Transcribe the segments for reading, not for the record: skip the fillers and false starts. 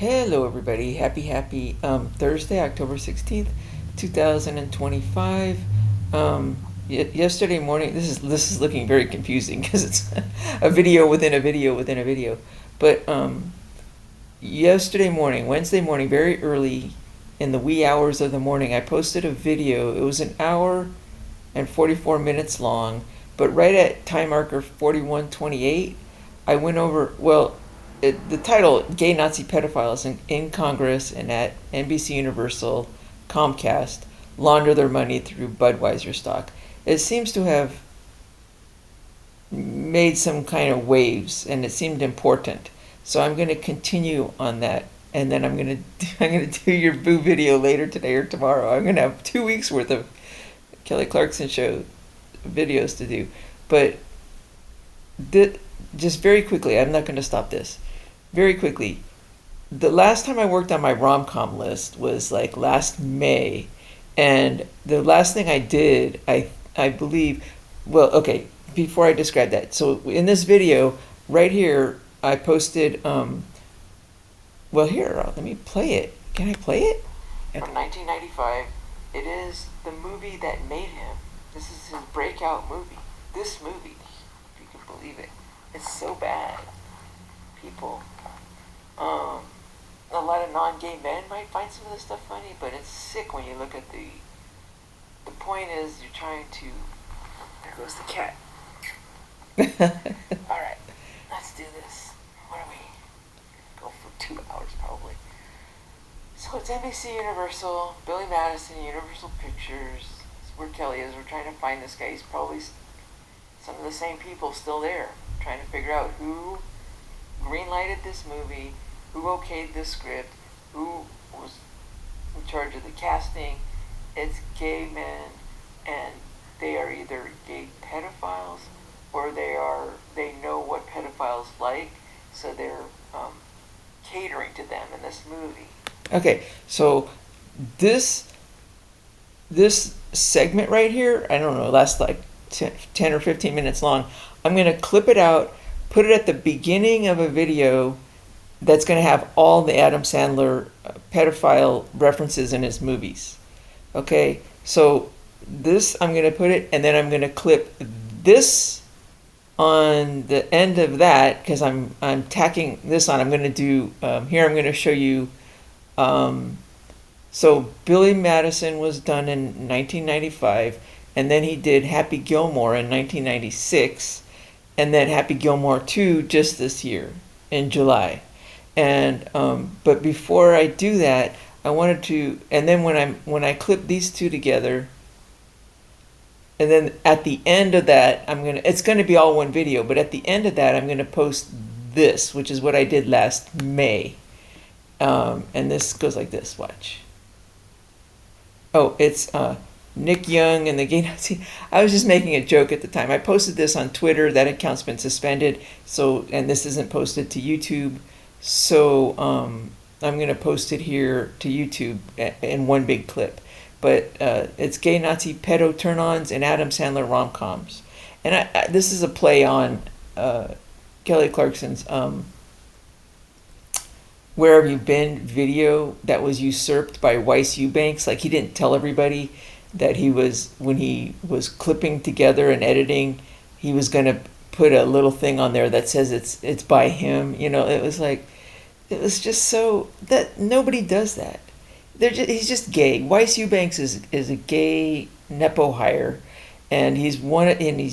Hello, everybody. Happy Thursday, October 16th, 2025. Yesterday morning, this is looking very confusing because it's a video within a video within a video. But yesterday morning, Wednesday morning, very early in the wee hours of the morning, I posted a video. It was an hour and 44 minutes long, but right at time marker 41:28, I went over, the title, Gay Nazi Pedophiles in Congress and at NBC Universal, Comcast, launder their money through Budweiser stock. It seems to have made some kind of waves, and it seemed important. So I'm going to continue on that, and then I'm going to do your boo video later today or tomorrow. I'm going to have 2 weeks worth of Kelly Clarkson show videos to do, but just very quickly, I'm not going to stop this. Very quickly, the last time I worked on my rom-com list was like last May, and the last thing I did, I believe, before I describe that, so in this video right here, I posted, here, let me play it. Can I play it? From 1995, it is the movie that made him. This is his breakout movie. This movie, if you can believe it, it's so bad. People, a lot of non-gay men might find some of this stuff funny, but it's sick when you look at the point is you're trying to, there goes the cat. Alright, let's do this. What do we go for 2 hours probably. So it's NBC Universal, Billy Madison, Universal Pictures. It's where Kelly is. We're trying to find this guy. He's probably some of the same people still there, trying to figure out who green-lighted this movie, who okayed this script, who was in charge of the casting. It's gay men, and they are either gay pedophiles or they know what pedophiles like, so they're catering to them in this movie. Okay, so this segment right here, I don't know, lasts like 10 or 15 minutes long. I'm going to clip it out, put it at the beginning of a video that's going to have all the Adam Sandler pedophile references in his movies. Okay, so this, I'm going to put it, and then I'm going to clip this on the end of that, because I'm tacking this on. I'm going to do, here I'm going to show you, so Billy Madison was done in 1995, and then he did Happy Gilmore in 1996, and then Happy Gilmore 2 just this year in July. And but before I do that, I wanted to, and then when I clip these two together, and then at the end of that, it's gonna be all one video, but at the end of that, I'm gonna post this, which is what I did last May. And this goes like this, watch. Oh, it's Nick Young and the Gay Nazi. I was just making a joke at the time. I posted this on Twitter. That account's been suspended. So, and this isn't posted to YouTube. So I'm going to post it here to YouTube in one big clip. But it's Gay Nazi Pedo Turn-ons and Adam Sandler rom-coms. And this is a play on Kelly Clarkson's Where Have You Been video that was usurped by Weiss Eubanks. Like, he didn't tell everybody that when he was clipping together and editing, he was going to put a little thing on there that says it's by him. You know, it was just so that nobody does that. He's just gay. Weiss Eubanks is a gay nepo hire, and he's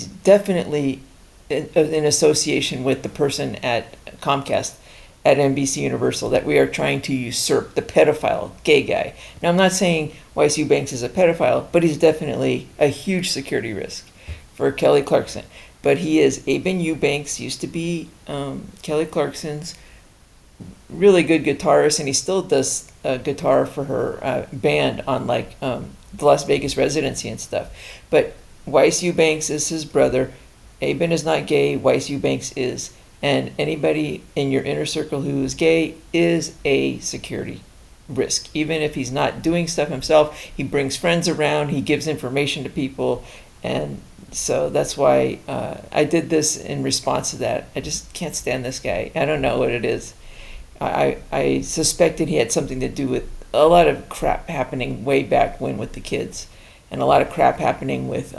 definitely in association with the person at Comcast at NBC Universal that we are trying to usurp, the pedophile gay guy. Now, I'm not saying Weiss Eubanks is a pedophile, but he's definitely a huge security risk for Kelly Clarkson. But he is, Aben Eubanks used to be Kelly Clarkson's really good guitarist, and he still does guitar for her band on like the Las Vegas residency and stuff. But Weiss Eubanks is his brother. Aben is not gay, Weiss Eubanks is. And anybody in your inner circle who is gay is a security risk. Even if he's not doing stuff himself, he brings friends around, he gives information to people. And so that's why I did this in response to that. I just can't stand this guy. I don't know what it is. I suspected he had something to do with a lot of crap happening way back when with the kids, and a lot of crap happening with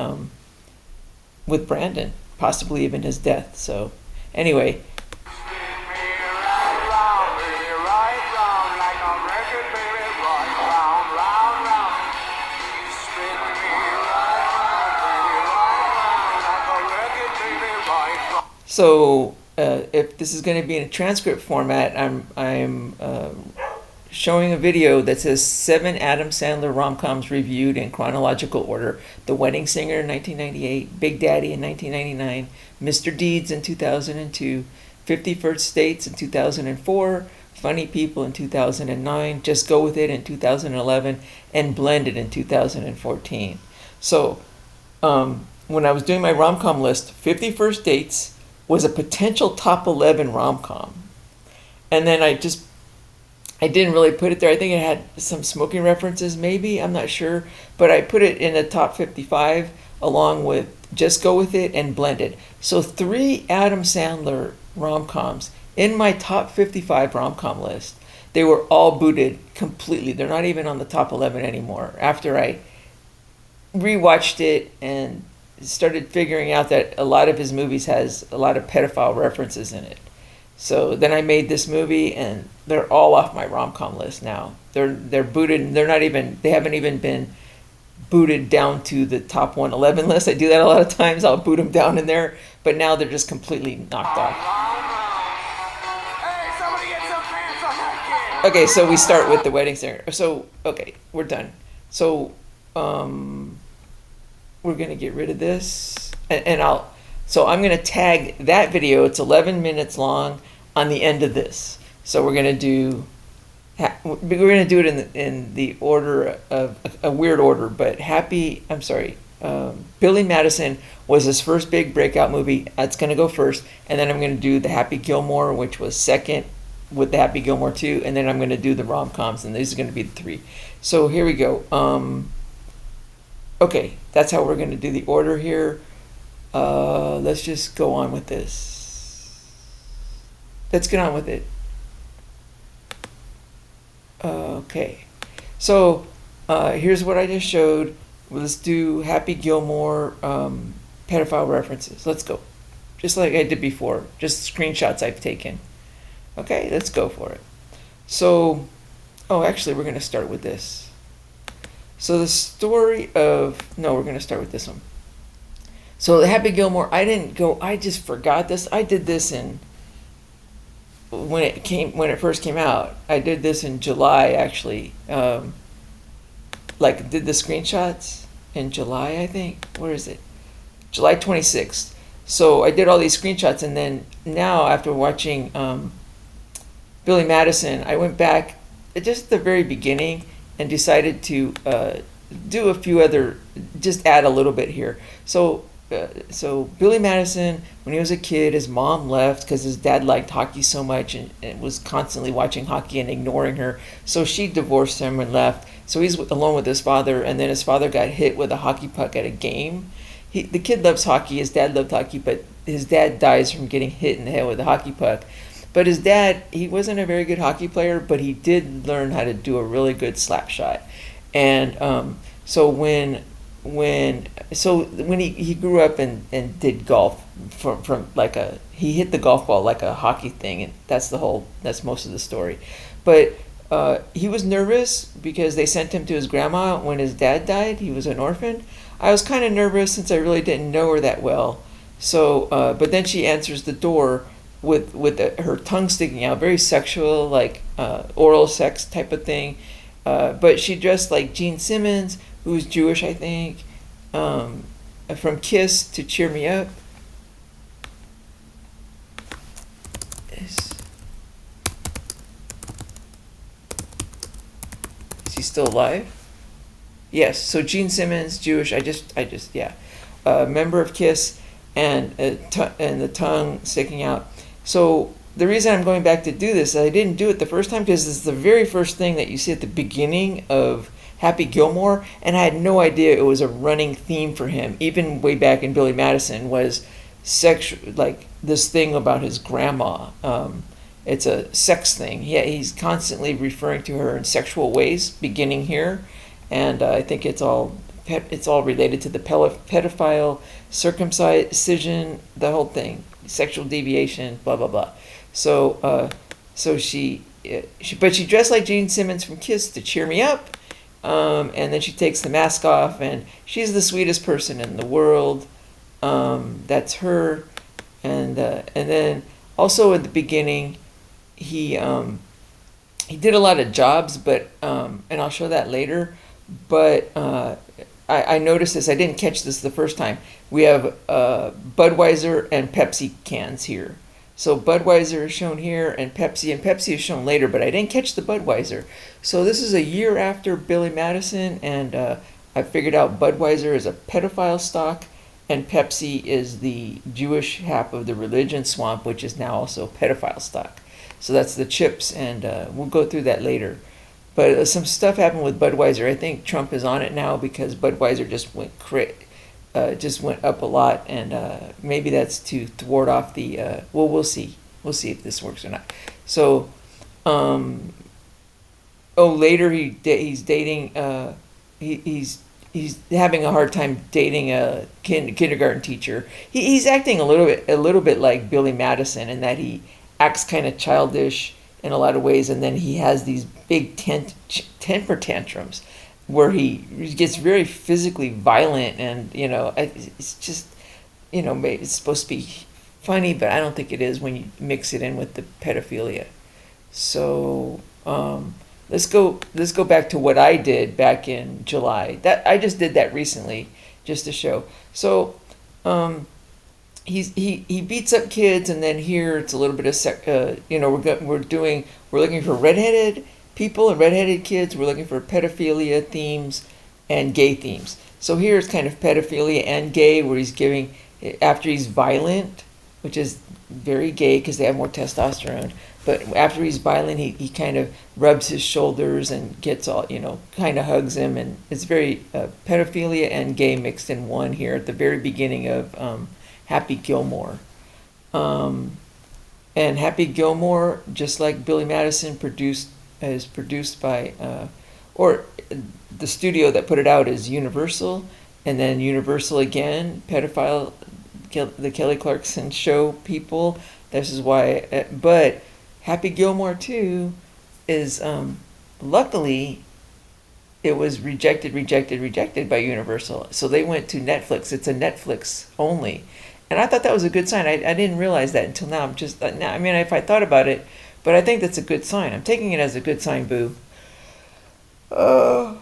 Brandon, possibly even his death. So anyway. So if this is going to be in a transcript format, I'm showing a video that says 7 Adam Sandler rom-coms reviewed in chronological order: The Wedding Singer in 1998, Big Daddy in 1999, Mr. Deeds in 2002, 50 First Dates in 2004, Funny People in 2009, Just Go With It in 2011, and Blended in 2014. So when I was doing my rom-com list, 50 First Dates was a potential top 11 rom-com. And then I didn't really put it there. I think it had some smoking references, maybe, I'm not sure. But I put it in the top 55 along with Just Go With It and Blended. So 3 Adam Sandler rom-coms in my top 55 rom-com list. They were all booted completely. They're not even on the top 11 anymore. After I rewatched it and started figuring out that a lot of his movies has a lot of pedophile references in it. So then I made this movie, and they're all off my rom-com list now. They're booted, and they haven't even been booted down to the top 111 list. I do that a lot of times. I'll boot them down in there, but now they're just completely knocked off. Hey, somebody get some pants on that kid. Okay, so we start with The Wedding Singer. So, okay, we're done. So, we're going to get rid of this, and I'm going to tag that video. It's 11 minutes long on the end of this. So we're going to do it in the order of a weird order, but Billy Madison was his first big breakout movie. That's going to go first, and then I'm going to do the Happy Gilmore, which was second with the Happy Gilmore 2, and then I'm going to do the rom-coms, and these are going to be the 3. So here we go. Okay, that's how we're going to do the order here. Let's just go on with this. Let's get on with it. Okay, so here's what I just showed. Let's do Happy Gilmore pedophile references. Let's go. Just like I did before, just screenshots I've taken. Okay, let's go for it. So, actually, we're going to start with this. So the story of, we're going to start with this one. So the Happy Gilmore, I just forgot this. I did this when it first came out. I did this in July, actually. Did the screenshots in July, I think. Where is it? July 26th. So I did all these screenshots, and then now after watching Billy Madison, I went back just at the very beginning and decided to do a few other, just add a little bit here. So Billy Madison, when he was a kid, his mom left because his dad liked hockey so much and was constantly watching hockey and ignoring her. So she divorced him and left. So he's alone with his father, and then his father got hit with a hockey puck at a game. The kid loves hockey, his dad loved hockey, but his dad dies from getting hit in the head with a hockey puck. But his dad, he wasn't a very good hockey player, but he did learn how to do a really good slap shot. And so when he grew up and did golf from he hit the golf ball like a hockey thing, and that's most of the story. But he was nervous because they sent him to his grandma when his dad died. He was an orphan. I was kind of nervous since I really didn't know her that well. So, but then she answers the door with her tongue sticking out, very sexual, like oral sex type of thing. But she dressed like Gene Simmons, who's Jewish, I think, from Kiss to Cheer Me Up. Is he still alive? Yes. So Gene Simmons, Jewish. Member of Kiss, and the tongue sticking out. So the reason I'm going back to do this, I didn't do it the first time because it's the very first thing that you see at the beginning of Happy Gilmore, and I had no idea it was a running theme for him. Even way back in Billy Madison was sexual, like this thing about his grandma. it's a sex thing. Yeah, he's constantly referring to her in sexual ways, beginning here, and I think it's all related to the pedophile, circumcision, the whole thing, sexual deviation, blah blah blah. So but she dressed like Gene Simmons from Kiss to cheer me up, and then she takes the mask off, and she's the sweetest person in the world. That's her, and then also at the beginning, he did a lot of jobs, but and I'll show that later. But I noticed this. I didn't catch this the first time. We have Budweiser and Pepsi cans here. So Budweiser is shown here, and Pepsi is shown later, but I didn't catch the Budweiser. So this is a year after Billy Madison, and I figured out Budweiser is a pedophile stock, and Pepsi is the Jewish half of the religion swamp, which is now also pedophile stock. So that's the chips, and we'll go through that later. But some stuff happened with Budweiser. I think Trump is on it now because Budweiser just went up a lot, and maybe that's to thwart off the. Well, we'll see. We'll see if this works or not. So, later he's dating. He's having a hard time dating a kindergarten teacher. He's acting a little bit like Billy Madison in that he acts kind of childish in a lot of ways, and then he has these big temper tantrums where he gets very physically violent, and it's just maybe it's supposed to be funny, but I don't think it is when you mix it in with the pedophilia. So let's go back to what I did back in July. That I just did that recently just to show. So he beats up kids, and then here it's a little bit of we're looking for redheaded people and redheaded kids. We're looking for pedophilia themes and gay themes. So here it's kind of pedophilia and gay, where he's giving after he's violent, which is very gay because they have more testosterone. But after he's violent, he kind of rubs his shoulders and gets all, kind of hugs him. And it's very pedophilia and gay mixed in one here at the very beginning of Happy Gilmore. And Happy Gilmore, just like Billy Madison, is produced by, or the studio that put it out is Universal. And then Universal again, Pedophile, the Kelly Clarkson show people. This is why, but Happy Gilmore 2 is, luckily, it was rejected by Universal. So they went to Netflix. It's a Netflix only. And I thought that was a good sign. I didn't realize that until now. If I thought about it, but I think that's a good sign. I'm taking it as a good sign, boo. I'm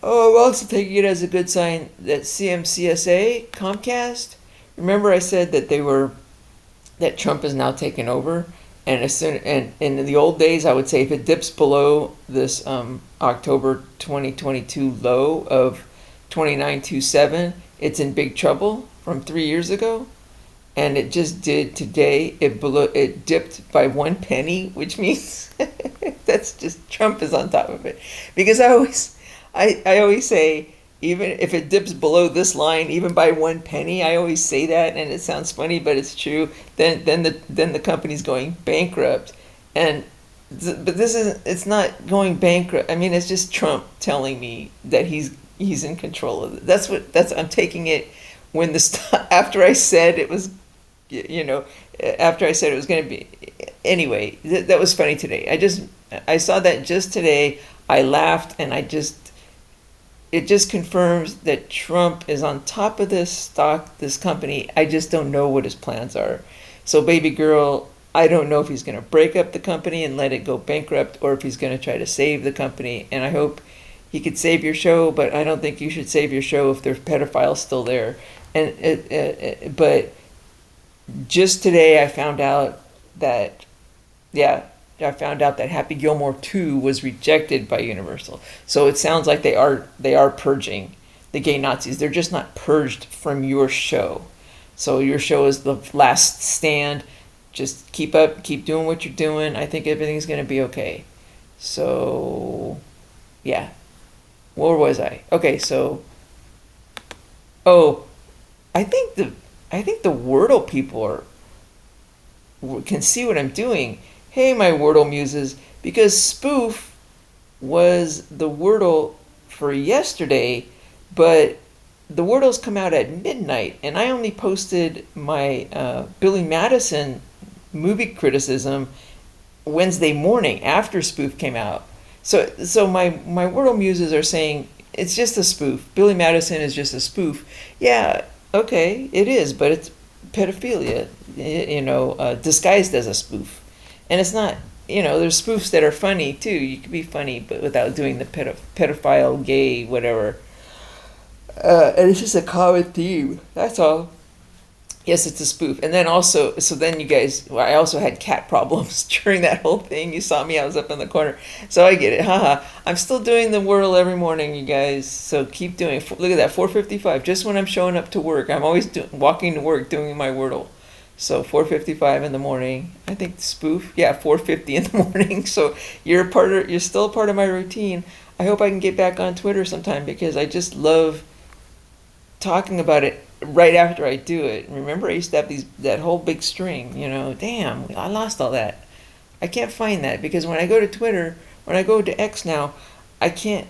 also taking it as a good sign that CMCSA, Comcast, remember I said that Trump is now taken over? And in the old days, I would say if it dips below this October 2022 low of 29.27, it's in big trouble from 3 years ago. And it just did today. It dipped by 1 penny, which means that's just Trump is on top of it. Because I always say, even if it dips below this line, even by 1 penny, I always say that, and it sounds funny, but it's true. Then the company's going bankrupt, but it's not going bankrupt. I mean, it's just Trump telling me that he's in control of it. I'm taking it when after I said it was, after I said it was going to be. Anyway, that was funny today. I saw that just today. I laughed, and it just confirms that Trump is on top of this company. I just don't know what his plans are. So baby girl, I don't know if he's going to break up the company and let it go bankrupt, or if he's going to try to save the company. And I hope he could save your show, but I don't think you should save your show if there's pedophiles still there. But just today I found out that Happy Gilmore 2 was rejected by Universal. So it sounds like they are purging the gay Nazis. They're just not purged from your show. So your show is the last stand. Just keep doing what you're doing. I think everything's going to be okay. So, yeah. Where was I? Okay, so I think the Wordle people can see what I'm doing. Hey, my Wordle muses, because spoof was the Wordle for yesterday, but the Wordles come out at midnight, and I only posted my Billy Madison movie criticism Wednesday morning after spoof came out. So my Wordle muses are saying it's just a spoof. Billy Madison is just a spoof. Yeah, okay, it is, but it's pedophilia, disguised as a spoof. And it's not, there's spoofs that are funny too. You can be funny, but without doing the pedophile, gay, whatever. And it's just a common theme. That's all. Yes, it's a spoof. And then also, so then you guys, I also had cat problems during that whole thing. You saw me, I was up in the corner. So I get it, haha. I'm still doing the Wordle every morning, you guys. So keep doing it. Look at that, 4:55, just when I'm showing up to work. I'm always walking to work doing my Wordle. So 4:55 in the morning. I think spoof, yeah, 4:50 in the morning. So you're still a part of my routine. I hope I can get back on Twitter sometime because I just love talking about it right after I do it. Remember, I used to have that whole big string. Damn, I lost all that. I can't find that because when I go to Twitter, when I go to X now, I can't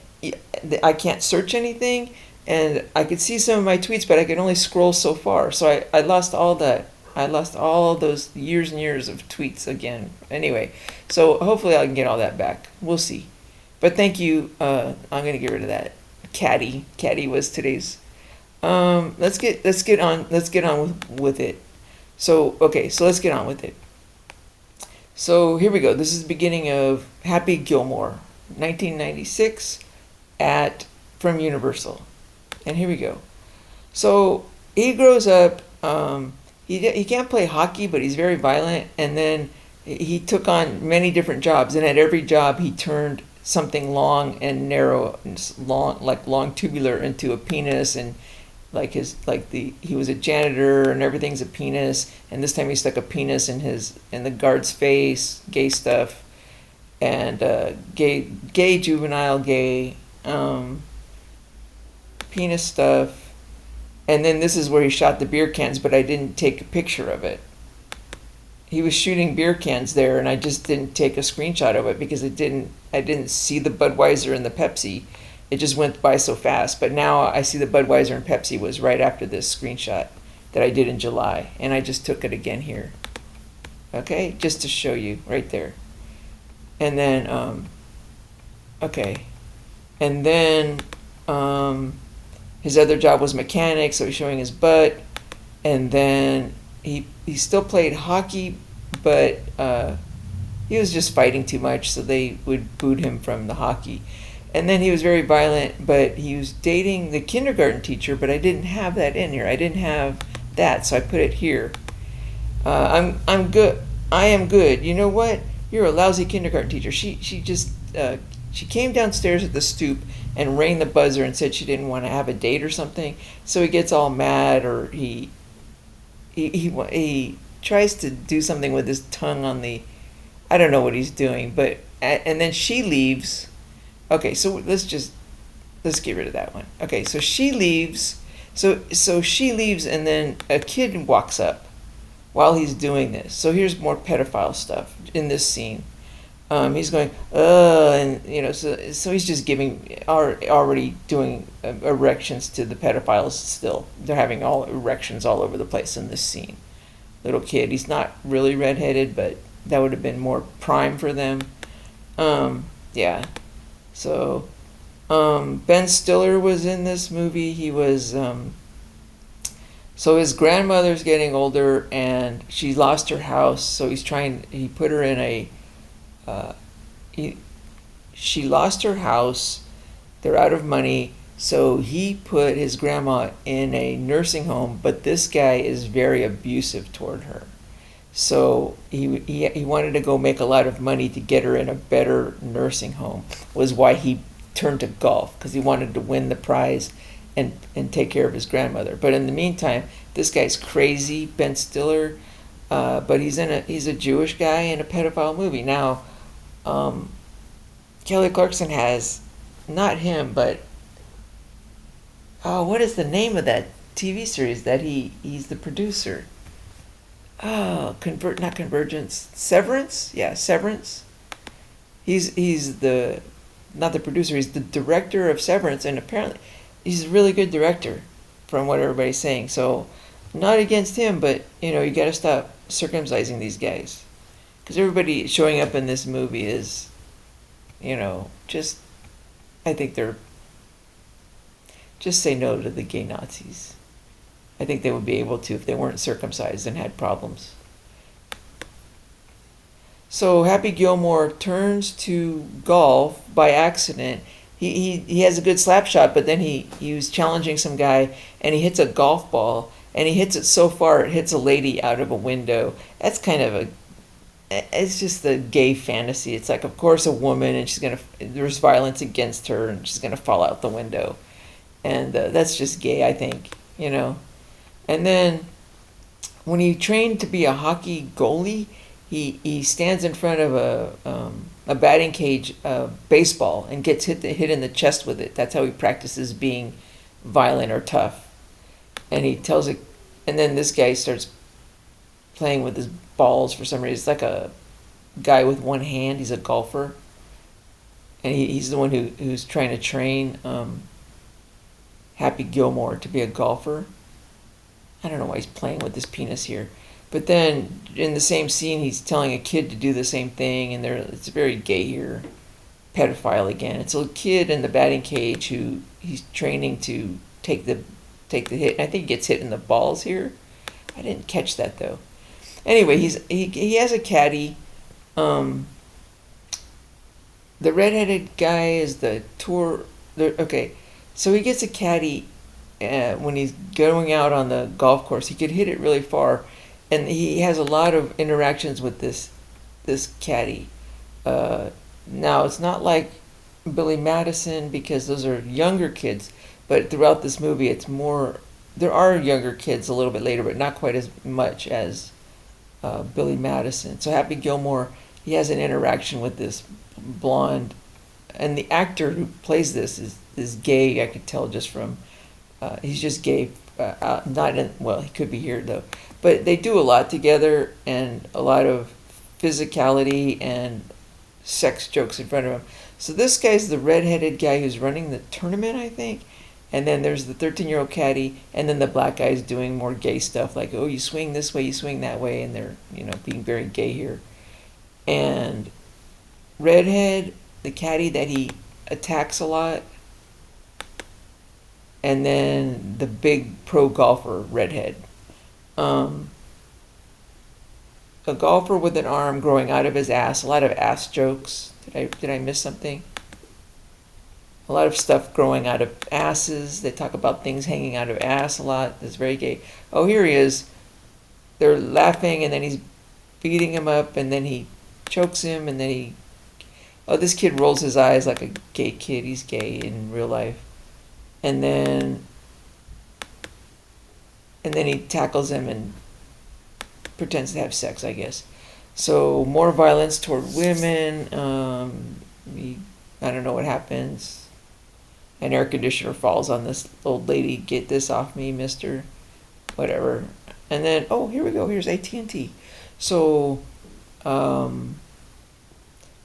search anything, and I could see some of my tweets, but I could only scroll so far. So I lost all that. I lost all those years and years of tweets again. Anyway, so hopefully I can get all that back. We'll see. But thank you. I'm gonna get rid of that. Caddy was today's. Let's get on with it. So let's get on with it. So here we go. This is the beginning of Happy Gilmore, 1996, from Universal, and here we go. So he grows up. He can't play hockey, but he's very violent, and then he took on many different jobs, and at every job he turned something long and narrow, long tubular into a penis, and he was a janitor and everything's a penis, and this time he stuck a penis in the guard's face, gay stuff, and gay juvenile gay penis stuff. And then this is where he shot the beer cans, but I didn't take a picture of it. He was shooting beer cans there, and I just didn't take a screenshot of it because I didn't see the Budweiser and the Pepsi. It just went by so fast. But now I see the Budweiser and Pepsi was right after this screenshot that I did in July, and I just took it again here. Okay, just to show you right there. And then, and then his other job was mechanic, so he's showing his butt. And then he still played hockey, but he was just fighting too much, so they would boot him from the hockey. And then he was very violent, but he was dating the kindergarten teacher, but I didn't have that in here. I didn't have that, so I put it here. I'm good. I am good. You know what? You're a lousy kindergarten teacher. She came downstairs at the stoop and rang the buzzer and said she didn't want to have a date or something. So he gets all mad, or he tries to do something with his tongue on the, I don't know what he's doing, but and then she leaves. Okay, so let's get rid of that one. Okay, so she leaves. So she leaves, and then a kid walks up while he's doing this. So here's more pedophile stuff in this scene. He's going, and so he's just already doing erections to the pedophiles still. They're having all erections all over the place in this scene. Little kid, he's not really redheaded, but that would have been more prime for them. Yeah. So, Ben Stiller was in this movie. He was, so his grandmother's getting older and she lost her house. So he put her in she lost her house. They're out of money. So he put his grandma in a nursing home, but this guy is very abusive toward her. So he wanted to go make a lot of money to get her in a better nursing home, was why he turned to golf, because he wanted to win the prize and take care of his grandmother. But in the meantime, this guy's crazy, Ben Stiller, but he's a Jewish guy in a pedophile movie. Now, Kelly Clarkson has, not him, but what is the name of that TV series that he's the producer? not Convergence, Severance. Yeah, Severance. He's the not the producer. He's the director of Severance, and apparently he's a really good director, from what everybody's saying. So, not against him, but you got to stop circumcising these guys, because everybody showing up in this movie is, just I think they're just say no to the gay Nazis. I think they would be able to if they weren't circumcised and had problems. So Happy Gilmore turns to golf by accident. He has a good slap shot, but then he was challenging some guy and he hits a golf ball and he hits it so far it hits a lady out of a window. That's kind of it's just a gay fantasy. It's like, of course, a woman and there's violence against her and she's gonna fall out the window, and that's just gay, I think. And then when he trained to be a hockey goalie, he stands in front of a batting cage, baseball, and gets hit in the chest with it. That's how he practices being violent or tough. And he tells it, and then this guy starts playing with his balls for some reason. It's like a guy with one hand. He's a golfer, and he's the one who's trying to train Happy Gilmore to be a golfer. I don't know why he's playing with his penis here. But then in the same scene, he's telling a kid to do the same thing, and it's very gay here. Pedophile again. It's a kid in the batting cage who he's training to take the hit. I think he gets hit in the balls here. I didn't catch that though. Anyway, he has a caddy. The redheaded guy is the tour. Okay, so he gets a caddy. When he's going out on the golf course, he could hit it really far, and he has a lot of interactions with this caddy. Now it's not like Billy Madison, because those are younger kids, but throughout this movie it's more. There are younger kids a little bit later, but not quite as much as Billy Madison. So Happy Gilmore, he has an interaction with this blonde, and the actor who plays this is gay. I could tell just from. He's just gay, not in, well, he could be here though, but they do a lot together and a lot of physicality and sex jokes in front of him. So this guy's the redheaded guy who's running the tournament, I think, and then there's the 13-year-old caddy, and then the black guy's doing more gay stuff like, oh, you swing this way, you swing that way, and they're being very gay here. And redhead, the caddy that he attacks a lot. And then the big pro golfer, redhead. A golfer with an arm growing out of his ass. A lot of ass jokes. Did I miss something? A lot of stuff growing out of asses. They talk about things hanging out of ass a lot. That's very gay. Oh, here he is. They're laughing, and then he's beating him up, and then he chokes him, and then this kid rolls his eyes like a gay kid. He's gay in real life. And then he tackles him and pretends to have sex, I guess. So more violence toward women. I don't know what happens. An air conditioner falls on this old lady. Get this off me, mister. Whatever. And then, here we go. Here's AT&T. So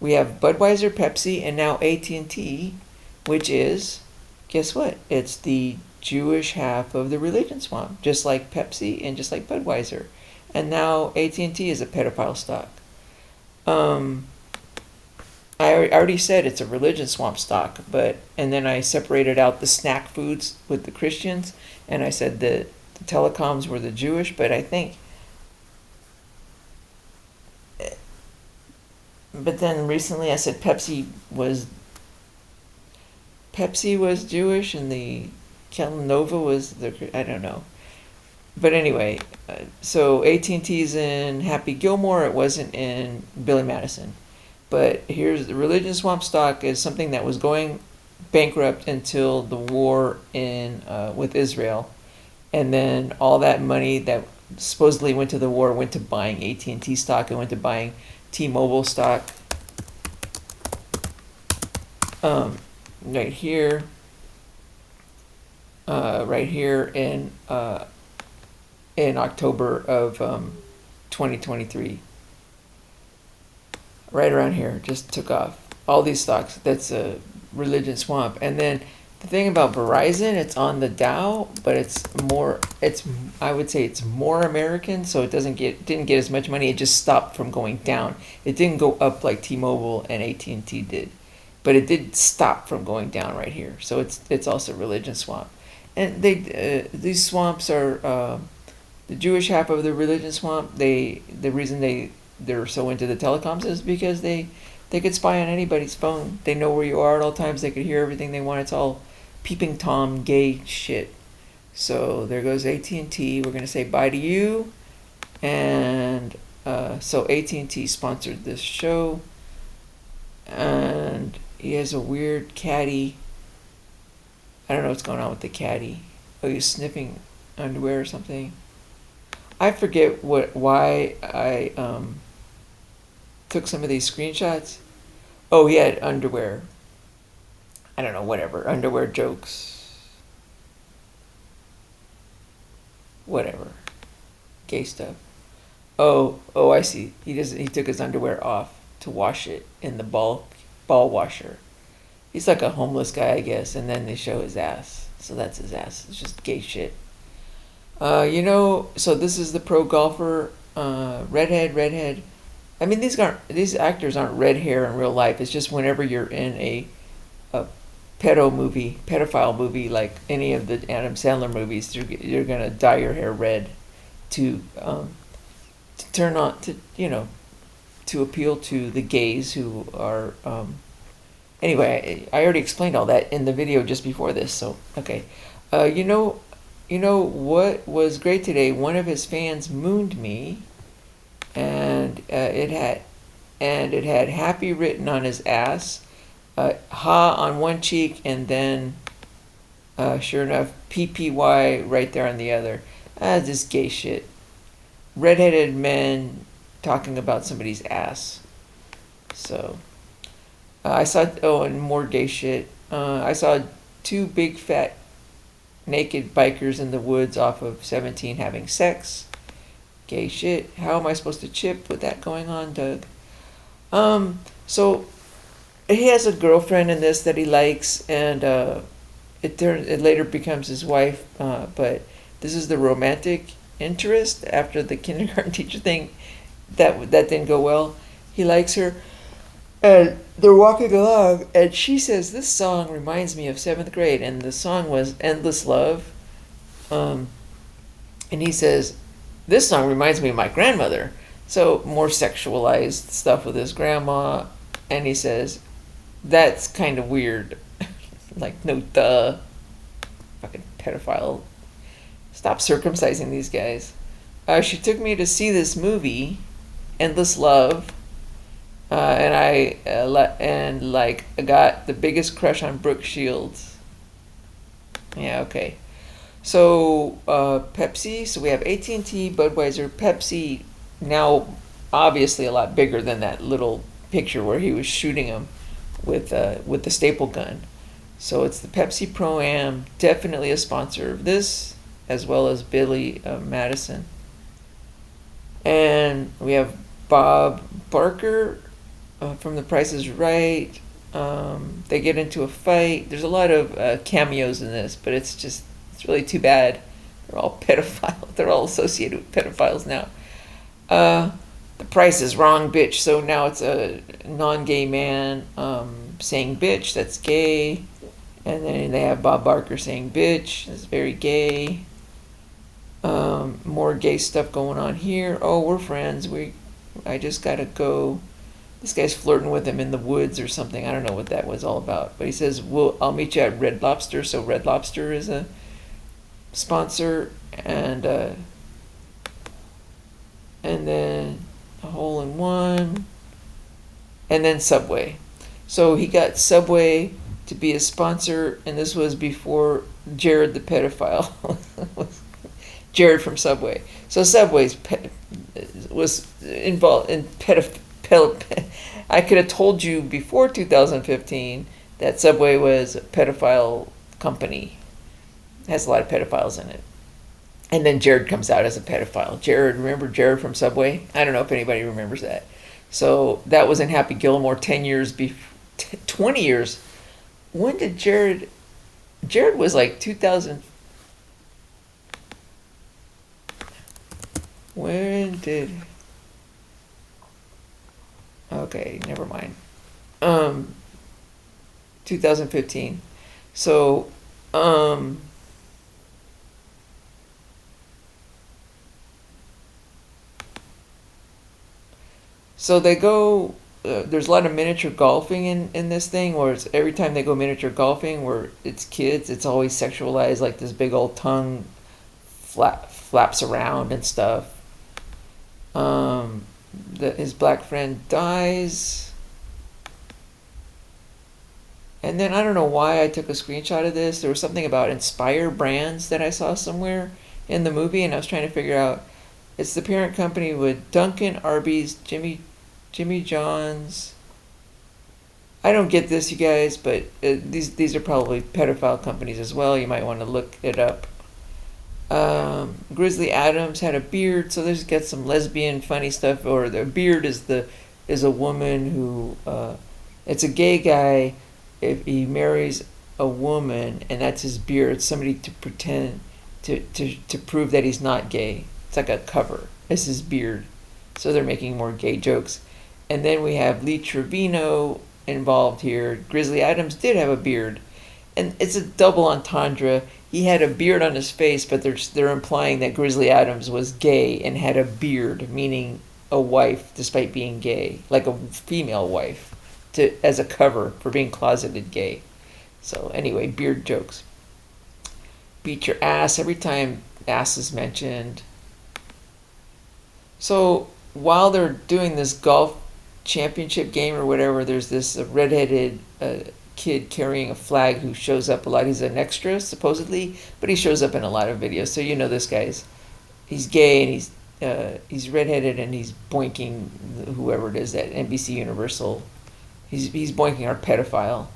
we have Budweiser, Pepsi, and now AT&T, which is... Guess what? It's the Jewish half of the religion swamp, just like Pepsi and just like Budweiser. And now AT&T is a pedophile stock. I already said it's a religion swamp stock, and then I separated out the snack foods with the Christians, and I said that the telecoms were the Jewish, but I think... But then recently I said Pepsi was Jewish and the Kelnova was I don't know. But anyway, so AT&T's in Happy Gilmore. It wasn't in Billy Madison. But here's the religion swamp stock is something that was going bankrupt until the war with Israel. And then all that money that supposedly went to the war went to buying AT&T stock and went to buying T-Mobile stock. Right here in October of 2023. Right around here, just took off. All these stocks, that's a religion swamp. And then the thing about Verizon, it's on the Dow, but I would say it's more American, so it didn't get as much money. It just stopped from going down. It didn't go up like T-Mobile and AT&T did, but it did stop from going down right here. So it's also religion swamp. And these swamps are the Jewish half of the religion swamp. The reason they're so into the telecoms is because they could spy on anybody's phone. They know where you are at all times. They could hear everything they want. It's all peeping Tom gay shit. So there goes AT&T. We're going to say bye to you. And so AT&T sponsored this show. And he has a weird caddy. I don't know what's going on with the caddy. Oh, he's sniffing underwear or something. I forget why I took some of these screenshots. Oh, he had underwear. I don't know, whatever. Underwear jokes. Whatever. Gay stuff. Oh, I see. He took his underwear off to wash it in the ball washer. He's like a homeless guy, I guess, and then they show his ass. So that's his ass. It's just gay shit. So this is the pro golfer, redhead. I mean, these actors aren't red hair in real life. It's just whenever you're in a pedophile movie, like any of the Adam Sandler movies, you're gonna dye your hair red to turn on to appeal to the gays who are. Anyway, I already explained all that in the video just before this. So okay, you know what was great today? One of his fans mooned me, and it had happy written on his ass, ha on one cheek, and then sure enough PPY right there on the other. This gay shit. Redheaded men talking about somebody's ass. So I saw and more gay shit. I saw two big fat naked bikers in the woods off of 17 having sex. Gay shit. How am I supposed to chip with that going on, Doug? So he has a girlfriend in this that he likes, and it later becomes his wife. But this is the romantic interest after the kindergarten teacher thing. That didn't go well. He likes her. And they're walking along, and she says, "This song reminds me of 7th grade," and the song was "Endless Love." And he says, "This song reminds me of my grandmother." So more sexualized stuff with his grandma, and he says, "That's kind of weird." Like, no duh. Fucking pedophile. Stop circumcising these guys. She took me to see this movie, Endless Love. And I got the biggest crush on Brooke Shields. Yeah, okay. So Pepsi. So we have AT&T, Budweiser, Pepsi. Now, obviously, a lot bigger than that little picture where he was shooting him with the staple gun. So it's the Pepsi Pro-Am. Definitely a sponsor of this, as well as Billy Madison. And we have Bob Barker. From The Price is Right. They get into a fight. There's a lot of cameos in this, but it's really too bad. They're all pedophiles. They're all associated with pedophiles now. The Price is Wrong, bitch. So now it's a non-gay man saying bitch. That's gay. And then they have Bob Barker saying bitch. That's very gay. More gay stuff going on here. Oh, we're friends. I just gotta go. This guy's flirting with him in the woods or something. I don't know what that was all about. But he says, I'll meet you at Red Lobster. So Red Lobster is a sponsor. And then a hole in one. And then Subway. So he got Subway to be a sponsor. And this was before Jared the pedophile. Jared from Subway. So Subway's was involved in pedophilia. I could have told you before 2015 that Subway was a pedophile company. It has a lot of pedophiles in it. And then Jared comes out as a pedophile. Jared, remember Jared from Subway? I don't know if anybody remembers that. So that was in Happy Gilmore 10 years before, 20 years. When did Jared was like 2000. When did, okay, never mind. 2015. So, so they go. There's a lot of miniature golfing in this thing, where it's every time they go miniature golfing, where it's kids, it's always sexualized, like this big old tongue flaps around and stuff. His black friend dies. And then I don't know why I took a screenshot of this. There was something about Inspire Brands that I saw somewhere in the movie, and I was trying to figure out. It's the parent company with Dunkin', Arby's, Jimmy John's. I don't get this, you guys, but these are probably pedophile companies as well. You might want to look it up. Grizzly Adams had a beard, so there's got some lesbian funny stuff. Or the beard is a woman who it's a gay guy if he marries a woman, and that's his beard. It's somebody to pretend to prove that he's not gay. It's like a cover. It's his beard, so they're making more gay jokes. And then we have Lee Trevino involved here. Grizzly Adams did have a beard, and it's a double entendre. He had a beard on his face, but they're implying that Grizzly Adams was gay and had a beard, meaning a wife, despite being gay, like a female wife, as a cover for being closeted gay. So anyway, beard jokes. Beat your ass every time ass is mentioned. So while they're doing this golf championship game or whatever, there's this redheaded kid carrying a flag who shows up a lot. He's an extra supposedly, but he shows up in a lot of videos. So you know this guy's he's gay, and he's redheaded, and he's boinking whoever it is at NBC Universal. He's boinking our pedophile.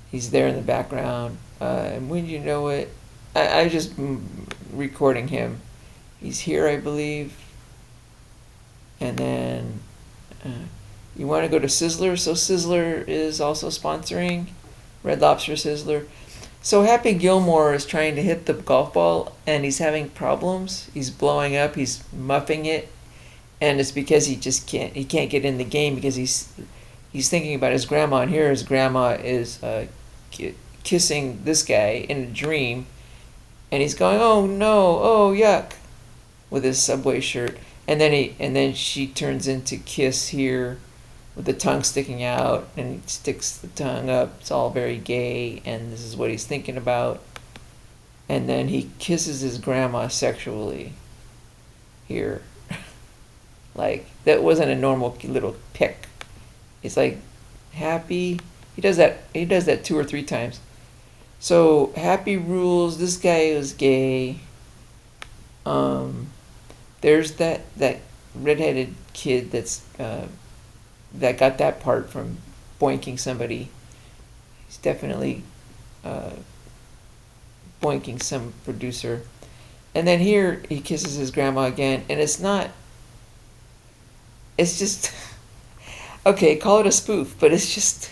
He's there in the background, and when you know it, I just recording him. He's here, I believe, and then. You want to go to Sizzler? So Sizzler is also sponsoring Red Lobster Sizzler. So Happy Gilmore is trying to hit the golf ball, and he's having problems. He's blowing up. He's muffing it, and it's because he just can't. He can't get in the game because he's thinking about his grandma. And here his grandma is kissing this guy in a dream, and he's going, "Oh no! Oh yuck!" with his Subway shirt. And then she turns into Kiss here, with the tongue sticking out, and he sticks the tongue up. It's all very gay, and this is what he's thinking about. And then he kisses his grandma sexually here. Like, that wasn't a normal little peck. It's like Happy. He does that 2 or 3 times. So Happy rules. This guy is gay. There's that redheaded kid that's that got that part from boinking somebody. He's definitely boinking some producer. And then here he kisses his grandma again, and it's just okay, call it a spoof, but it's just,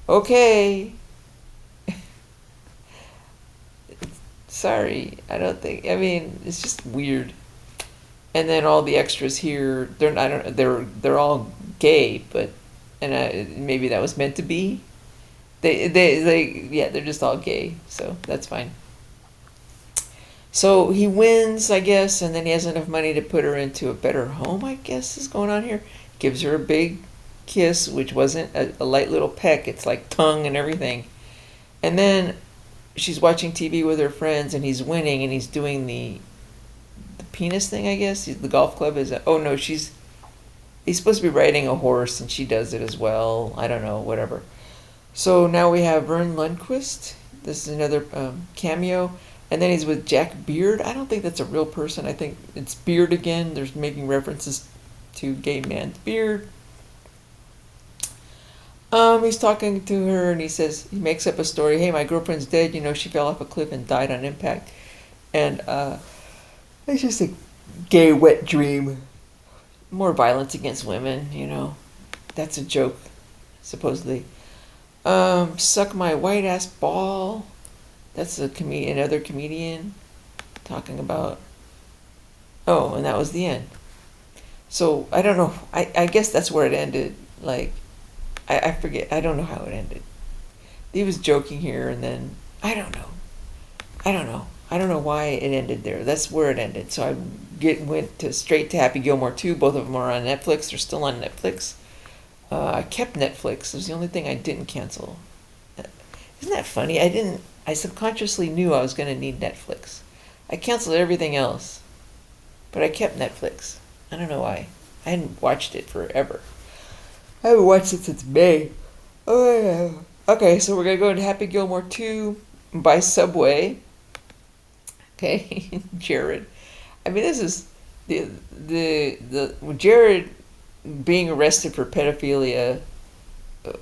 okay. Sorry, it's just weird. And then all the extras here, they're all gay, but maybe that was meant to be. They're just all gay, so that's fine. So he wins, I guess, and then he has enough money to put her into a better home, I guess is going on here. Gives her a big kiss, which wasn't a light little peck. It's like tongue and everything. And then she's watching TV with her friends, and he's winning, and he's doing the penis thing, I guess. The golf club is he's supposed to be riding a horse, and she does it as well. I don't know, whatever. So now we have Vern Lundquist. This is another cameo. And then he's with Jack Beard. I don't think that's a real person. I think it's Beard again. There's making references to gay man's beard. He's talking to her and he says, he makes up a story. Hey, my girlfriend's dead. You know, she fell off a cliff and died on impact. And it's just a gay wet dream. More violence against women, you know. That's a joke, supposedly. Suck my white ass ball. That's another comedian talking about. Oh, and that was the end. So I don't know. I guess that's where it ended. Like, I forget. I don't know how it ended. He was joking here, and then I don't know. I don't know why it ended there. That's where it ended. So I went straight to Happy Gilmore 2. Both of them are on Netflix. They're still on Netflix. I kept Netflix. It was the only thing I didn't cancel. Isn't that funny? I subconsciously knew I was going to need Netflix. I canceled everything else, but I kept Netflix. I don't know why. I hadn't watched it forever. I haven't watched it since May. Oh, yeah. Okay, so we're going to go into Happy Gilmore 2 by Subway. Okay, Jared. I mean, this is the Jared being arrested for pedophilia,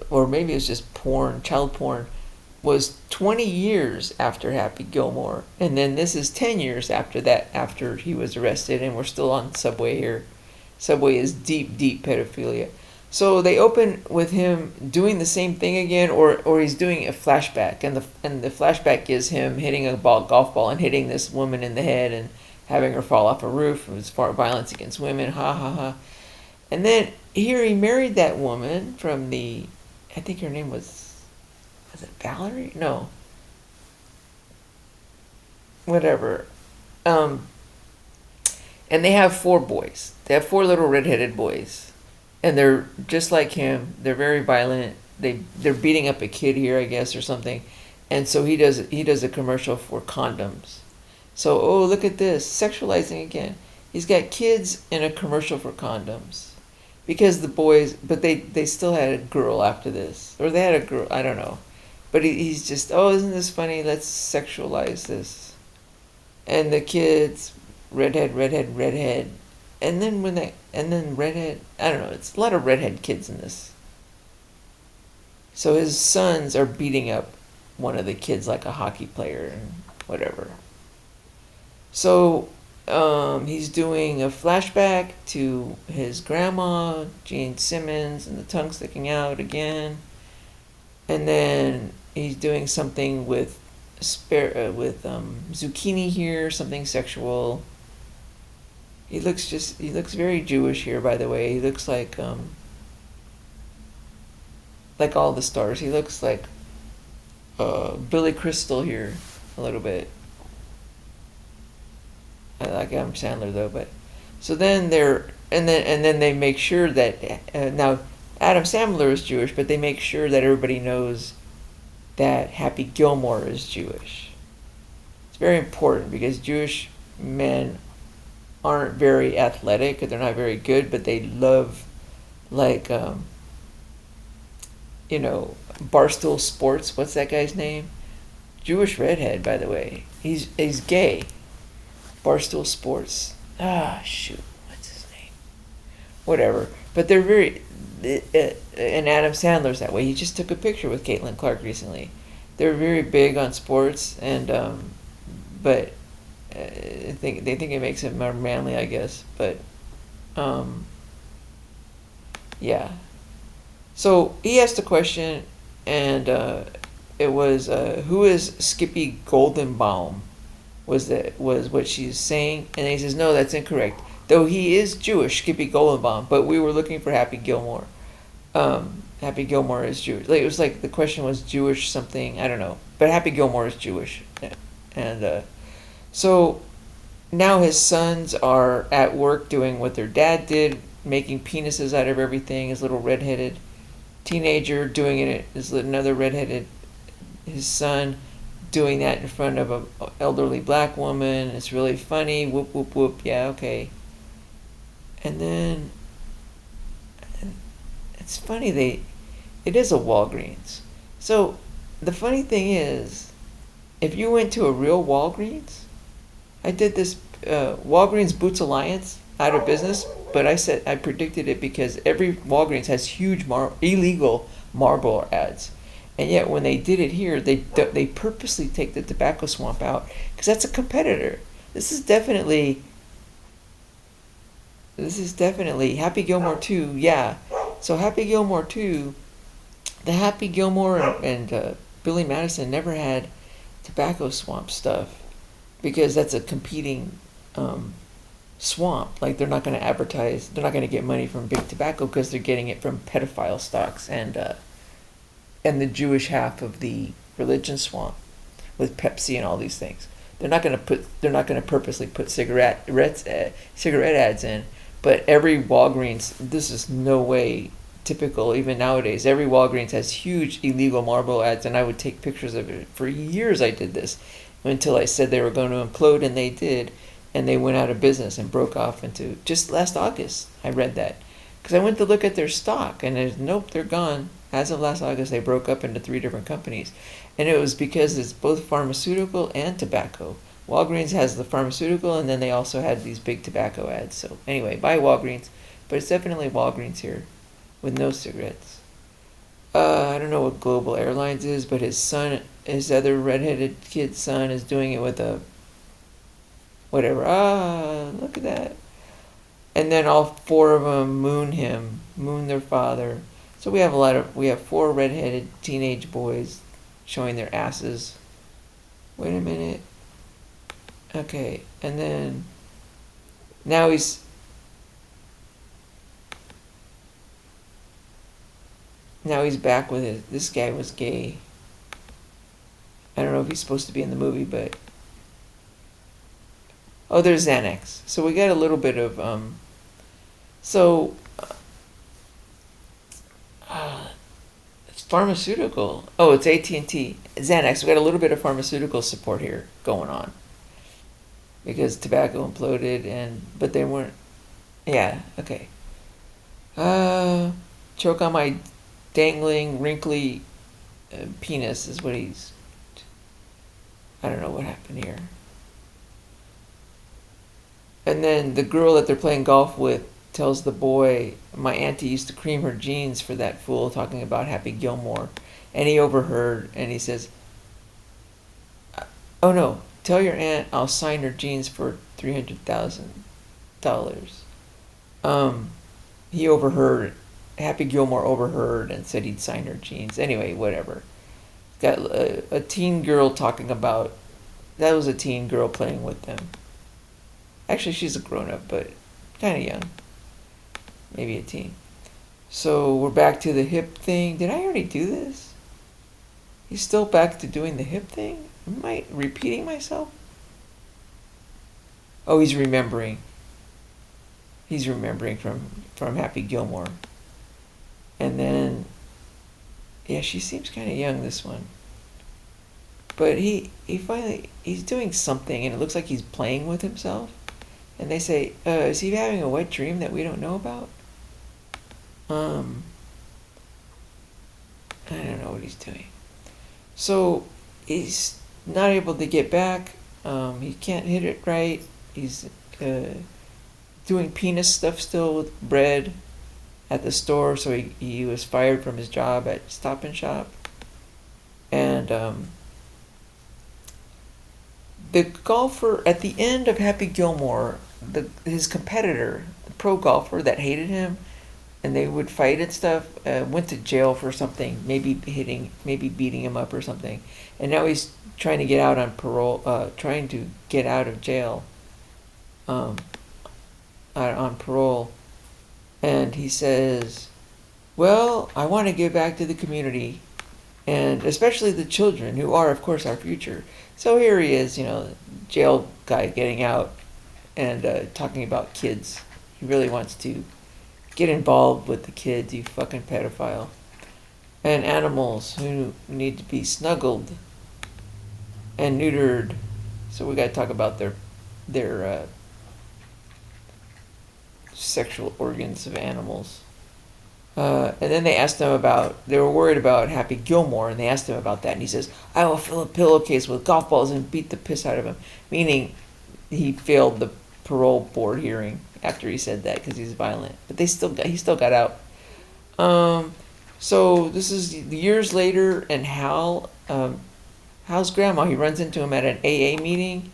or maybe it was just porn, child porn, was 20 years after Happy Gilmore. And then this is 10 years after that, after he was arrested, and we're still on Subway here. Subway is deep, deep pedophilia. So they open with him doing the same thing again, or he's doing a flashback, and the flashback is him hitting a golf ball and hitting this woman in the head and having her fall off a roof. It was violence against women, ha ha ha. And then here he married that woman from I think her name was it Valerie? No. Whatever. And they have 4 boys. They have 4 little redheaded boys. And they're just like him. They're very violent. They're beating up a kid here, I guess, or something. And so he does a commercial for condoms. So, oh, look at this, sexualizing again. He's got kids in a commercial for condoms. Because the boys, but they still had a girl after this. Or they had a girl, I don't know. But he's just, oh, isn't this funny? Let's sexualize this. And the kids, redhead. And then redhead, I don't know, it's a lot of redhead kids in this. So his sons are beating up one of the kids like a hockey player and whatever. So he's doing a flashback to his grandma, Jean Simmons, and the tongue sticking out again. And then he's doing something with zucchini here, something sexual. He looks very Jewish here, by the way. He looks like all the stars. He looks like Billy Crystal here a little bit. I like Adam Sandler though, but so then and then they make sure that now Adam Sandler is Jewish, but they make sure that everybody knows that Happy Gilmore is Jewish. It's very important because Jewish men aren't very athletic, they're not very good, but they love Barstool Sports. What's that guy's name? Jewish redhead, by the way. He's gay. Barstool Sports. Shoot, what's his name? Whatever. But they're very, and Adam Sandler's that way. He just took a picture with Caitlin Clark recently. They're very big on sports, and but they think it makes him more manly, I guess. But yeah. So he asked a question, and it was who is Skippy Goldenbaum? Was what she's saying, and he says no, that's incorrect. Though he is Jewish, Skippy Goldenbaum, but we were looking for Happy Gilmore. Happy Gilmore is Jewish. It was like the question was Jewish something, I don't know, but Happy Gilmore is Jewish, and so now his sons are at work doing what their dad did, making penises out of everything. His little redheaded teenager doing it. His another redheaded, his son doing that in front of an elderly black woman. It's really funny. Whoop, whoop, whoop. Yeah, okay. And then it's funny, it is a Walgreens. So the funny thing is, if you went to a real Walgreens, I did this Walgreens Boots Alliance. out of business, but I predicted it because every Walgreens has huge illegal Marlboro ads, and yet when they did it here, they purposely take the tobacco swamp out because that's a competitor. This is definitely Happy Gilmore 2, yeah. So Happy Gilmore 2, the Happy Gilmore and Billy Madison never had tobacco swamp stuff because that's a competing swamp. Like they're not going to advertise, they're not going to get money from big tobacco because they're getting it from pedophile stocks and the Jewish half of the religion swamp with Pepsi and all these things. They're not going to purposely put cigarette ads in. But every Walgreens, this is no way typical, even nowadays. Every Walgreens has huge illegal Marlboro ads, and I would take pictures of it. For years I did this until I said they were going to implode, and they did. And they went out of business and broke off into, just last August, I read that. Because I went to look at their stock, and nope, they're gone. As of last August, they broke up into 3 different companies. And it was because it's both pharmaceutical and tobacco. Walgreens has the pharmaceutical, and then they also had these big tobacco ads. So anyway, buy Walgreens, but it's definitely Walgreens here with no cigarettes. I don't know what Global Airlines is, but his other redheaded kid's son is doing it with a whatever. Look at that. And then all 4 of them moon their father. So we have 4 redheaded teenage boys showing their asses. Wait a minute. Okay, and then now he's back with it. This guy was gay. I don't know if he's supposed to be in the movie, but oh, there's Xanax. So we got a little bit of it's pharmaceutical. Oh, it's AT&T. Xanax. We got a little bit of pharmaceutical support here going on. Because tobacco imploded, but they weren't. Yeah, okay. Choke on my dangling, wrinkly penis is what he's. I don't know what happened here. And then the girl that they're playing golf with tells the boy, my auntie used to cream her jeans for that fool, talking about Happy Gilmore. And he overheard, and he says, oh no, tell your aunt I'll sign her jeans for $300,000. He overheard, Happy Gilmore overheard and said he'd sign her jeans. Anyway, whatever. Got a teen girl talking about, that was a teen girl playing with them. Actually, she's a grown-up, but kind of young. Maybe a teen. So we're back to the hip thing. Did I already do this? He's still back to doing the hip thing? Am I repeating myself? Oh, he's remembering. He's remembering from Happy Gilmore. And then, yeah, she seems kind of young, this one. But he finally, he's doing something, and it looks like he's playing with himself. And they say, is he having a wet dream that we don't know about? I don't know what he's doing. So he's not able to get back. He can't hit it right. He's doing penis stuff still with bread at the store. So he was fired from his job at Stop and Shop. And the golfer at the end of Happy Gilmore, his competitor, the pro golfer that hated him, and they would fight and stuff, went to jail for something, maybe beating him up or something. And now he's trying to get out on parole, trying to get out of jail on parole. And he says, well, I want to give back to the community, and especially the children, who are, of course, our future. So here he is, jail guy getting out and talking about kids. He really wants to get involved with the kids, you fucking pedophile. And animals who need to be snuggled and neutered. So we got to talk about their sexual organs of animals. And then they asked him they were worried about Happy Gilmore, and they asked him about that, and he says, I will fill a pillowcase with golf balls and beat the piss out of him. Meaning he failed the parole board hearing after he said that because he's violent. But he still got out. So this is years later, and Hal's grandma, he runs into him at an AA meeting,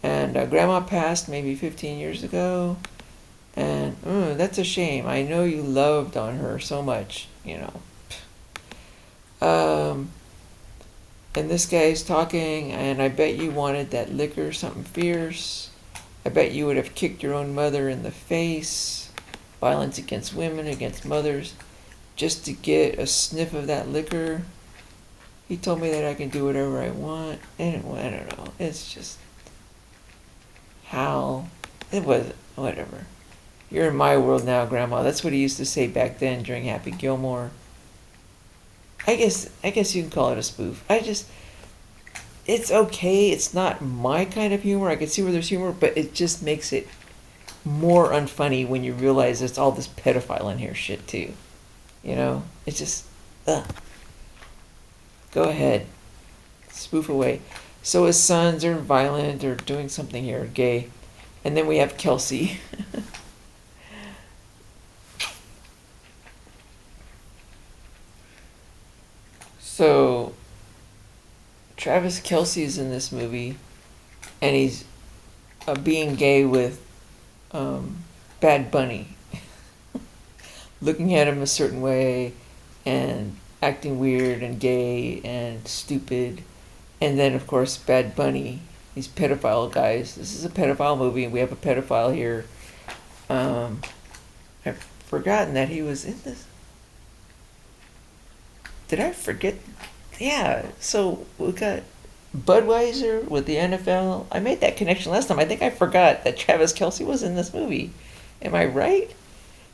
and grandma passed maybe 15 years ago, and that's a shame. I know you loved on her so much, And this guy's talking, and I bet you wanted that liquor, something fierce. I bet you would have kicked your own mother in the face. Violence against women, against mothers, just to get a sniff of that liquor. He told me that I can do whatever I want. And I don't know. It's just how it was. Whatever. You're in my world now, Grandma. That's what he used to say back then during Happy Gilmore. I guess you can call it a spoof. It's okay. It's not my kind of humor. I can see where there's humor, but it just makes it more unfunny when you realize there's all this pedophile in here shit too. It's just, ugh. Go ahead. Spoof away. So his sons are violent or doing something here, gay. And then we have Kelsey. So Travis Kelsey's in this movie, and he's being gay with Bad Bunny. Looking at him a certain way and acting weird and gay and stupid. And then, of course, Bad Bunny, these pedophile guys. This is a pedophile movie, and we have a pedophile here. I've forgotten that he was in this. Did I forget? Yeah, so we got Budweiser with the NFL. I made that connection last time. I think I forgot that Travis Kelsey was in this movie. Am I right?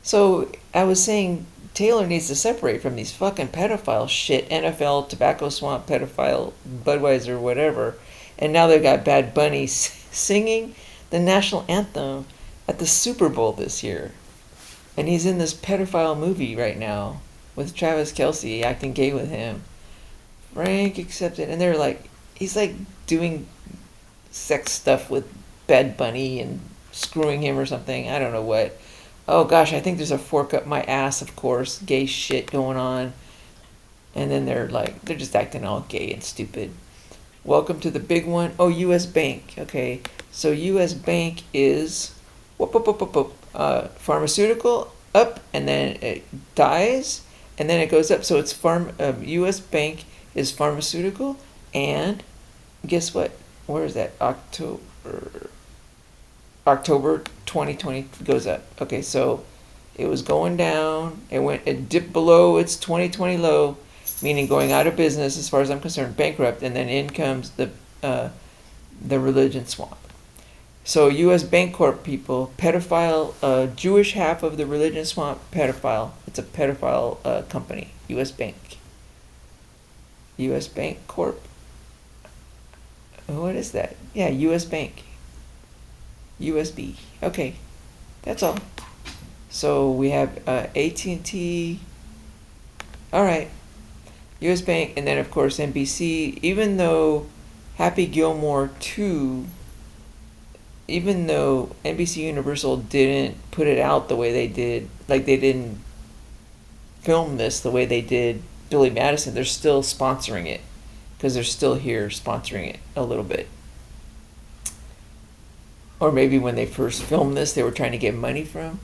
So I was saying Taylor needs to separate from these fucking pedophile shit. NFL, Tobacco Swamp, pedophile, Budweiser, whatever. And now they've got Bad Bunny singing the national anthem at the Super Bowl this year. And he's in this pedophile movie right now with Travis Kelsey acting gay with him. Frank accepted. And they're like, he's like doing sex stuff with Bad Bunny and screwing him or something. I don't know what. Oh gosh, I think there's a fork up my ass, of course. Gay shit going on. And then they're just acting all gay and stupid. Welcome to the big one. Oh, U.S. Bank. Okay, so U.S. Bank is pharmaceutical up, and then it dies, and then it goes up. So it's U.S. Bank is pharmaceutical, and guess what? Where is that? October 2020 goes up. Okay, so it was going down. It dipped below its 2020 low, meaning going out of business as far as I'm concerned, bankrupt, and then in comes the religion swamp. So U.S. Bancorp people, pedophile, Jewish half of the religion swamp, pedophile. It's a pedophile company, U.S. Bank. U.S. Bancorp. What is that? Yeah, U.S. Bank. USB. Okay, that's all. So we have AT&T. All right. U.S. Bank, and then of course NBC. Even though Happy Gilmore 2, even though NBC Universal didn't put it out the way they did, like they didn't film this the way they did Billy Madison, they're still sponsoring it because they're still here sponsoring it a little bit. Or maybe when they first filmed this, they were trying to get money from.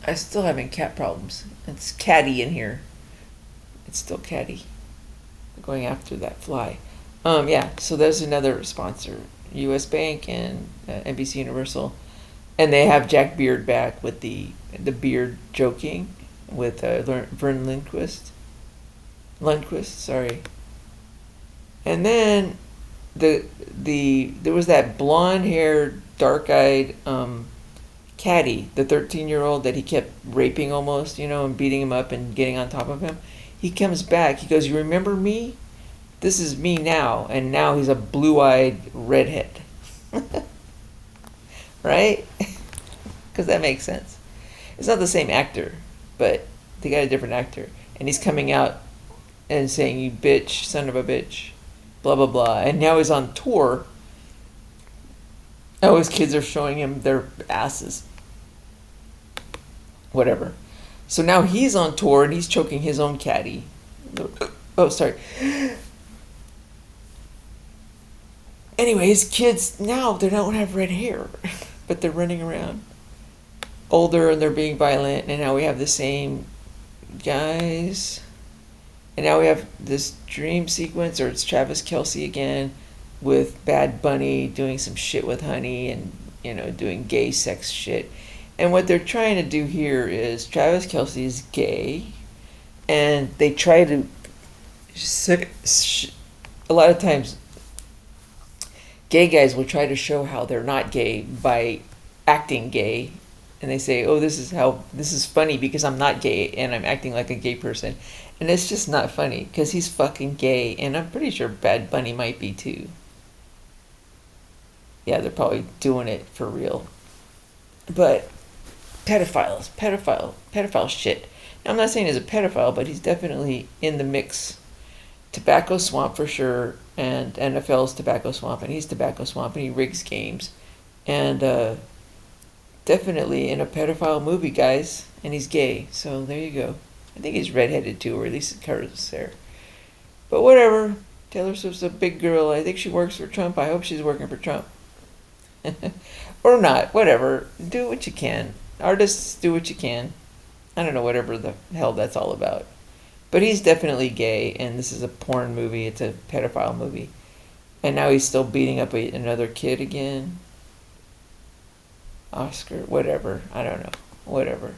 I'm still having cat problems. It's catty in here. It's still catty. They're going after that fly. Yeah, so there's another sponsor. U.S. Bank and NBC Universal. And they have Jack Beard back with the beard joking with Vern Lundquist. Sorry. And then there was that blonde-haired, dark-eyed caddy, the 13-year-old that he kept raping almost, and beating him up and getting on top of him. He comes back. He goes, "You remember me? This is me now." And now he's a blue-eyed redhead. Right? Because that makes sense. It's not the same actor, but they got a different actor. And he's coming out and saying, "You bitch, son of a bitch." Blah, blah, blah. And now he's on tour. Oh, his kids are showing him their asses. Whatever. So now he's on tour and he's choking his own caddy. Oh, sorry. Anyway, his kids now, they don't have red hair, but they're running around older and they're being violent. And now we have the same guys. And now we have this dream sequence, or it's Travis Kelce again, with Bad Bunny doing some shit with Honey and, doing gay sex shit. And what they're trying to do here is Travis Kelce is gay, and they try to. A lot of times, gay guys will try to show how they're not gay by acting gay, and they say, "Oh, this is funny because I'm not gay and I'm acting like a gay person," and it's just not funny because he's fucking gay, and I'm pretty sure Bad Bunny might be too. Yeah, they're probably doing it for real, but. Pedophile shit. Now, I'm not saying he's a pedophile, but he's definitely in the mix. Tobacco Swamp for sure, and NFL's Tobacco Swamp, and he's Tobacco Swamp, and he rigs games. And definitely in a pedophile movie, guys, and he's gay, so there you go. I think he's redheaded too, or at least his color's there. But whatever, Taylor Swift's a big girl. I think she works for Trump. I hope she's working for Trump. Or not, whatever. Do what you can. Artists, do what you can. I don't know, whatever the hell that's all about. But he's definitely gay, and this is a porn movie. It's a pedophile movie. And now he's still beating up another kid again. Oscar, whatever. I don't know. Whatever.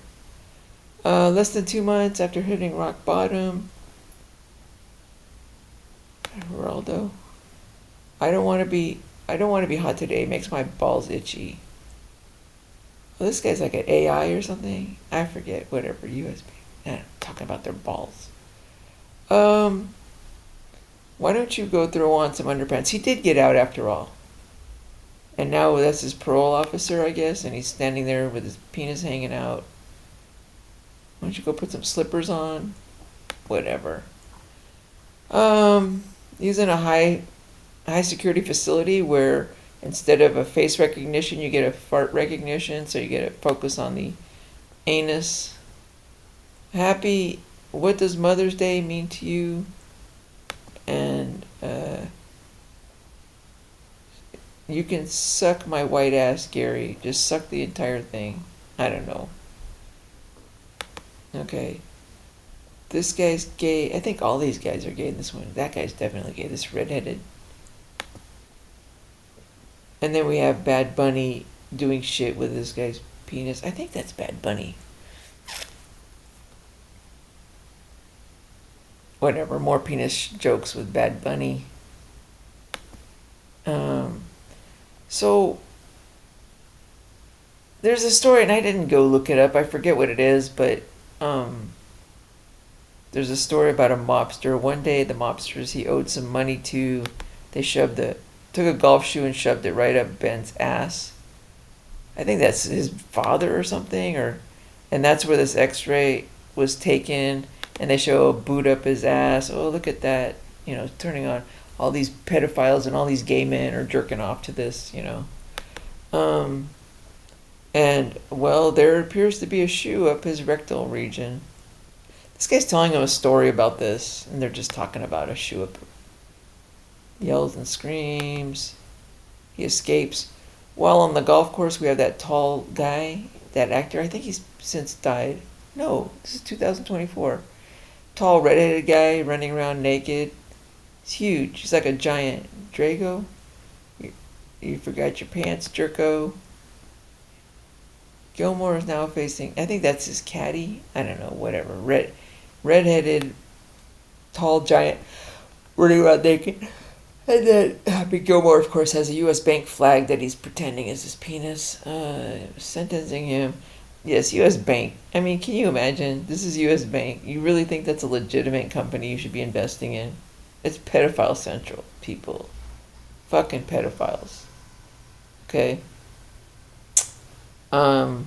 Less than 2 months after hitting rock bottom. Geraldo. I don't want to be hot today. It makes my balls itchy. Well, this guy's like an AI or something. I forget. Whatever. USB. I'm talking about their balls. Why don't you go throw on some underpants? He did get out after all. And now that's his parole officer, I guess, and he's standing there with his penis hanging out. Why don't you go put some slippers on? Whatever. He's in a high security facility where instead of a face recognition, you get a fart recognition, so you get a focus on the anus. Happy, what does Mother's Day mean to you? And you can suck my white ass, Gary. Just suck the entire thing. I don't know. Okay. This guy's gay. I think all these guys are gay in this one. That guy's definitely gay. This redheaded. And then we have Bad Bunny doing shit with this guy's penis. I think that's Bad Bunny. Whatever, more penis jokes with Bad Bunny. So there's a story, and I didn't go look it up. I forget what it is, but there's a story about a mobster. One day, the mobsters he owed some money to, they took a golf shoe and shoved it right up Ben's ass. I think that's his father or something, and that's where this X-ray was taken, and they show a boot up his ass. Oh, look at that, turning on. All these pedophiles and all these gay men are jerking off to this, And, well, there appears to be a shoe up his rectal region. This guy's telling him a story about this, and they're just talking about a shoe up. Yells and screams. He escapes. While on the golf course, we have that tall guy, that actor. I think he's since died. No, this is 2024. Tall, redheaded guy running around naked. He's huge. He's like a giant. Drago? You forgot your pants, Jerko. Gilmore is now facing, I think that's his caddy. I don't know, whatever. Redheaded, tall, giant, running around naked. And then Happy Gilmore, of course, has a U.S. bank flag that he's pretending is his penis. Sentencing him. Yes, U.S. Bank. I mean, can you imagine? This is U.S. Bank. You really think that's a legitimate company you should be investing in? It's pedophile central, people. Fucking pedophiles. Okay? And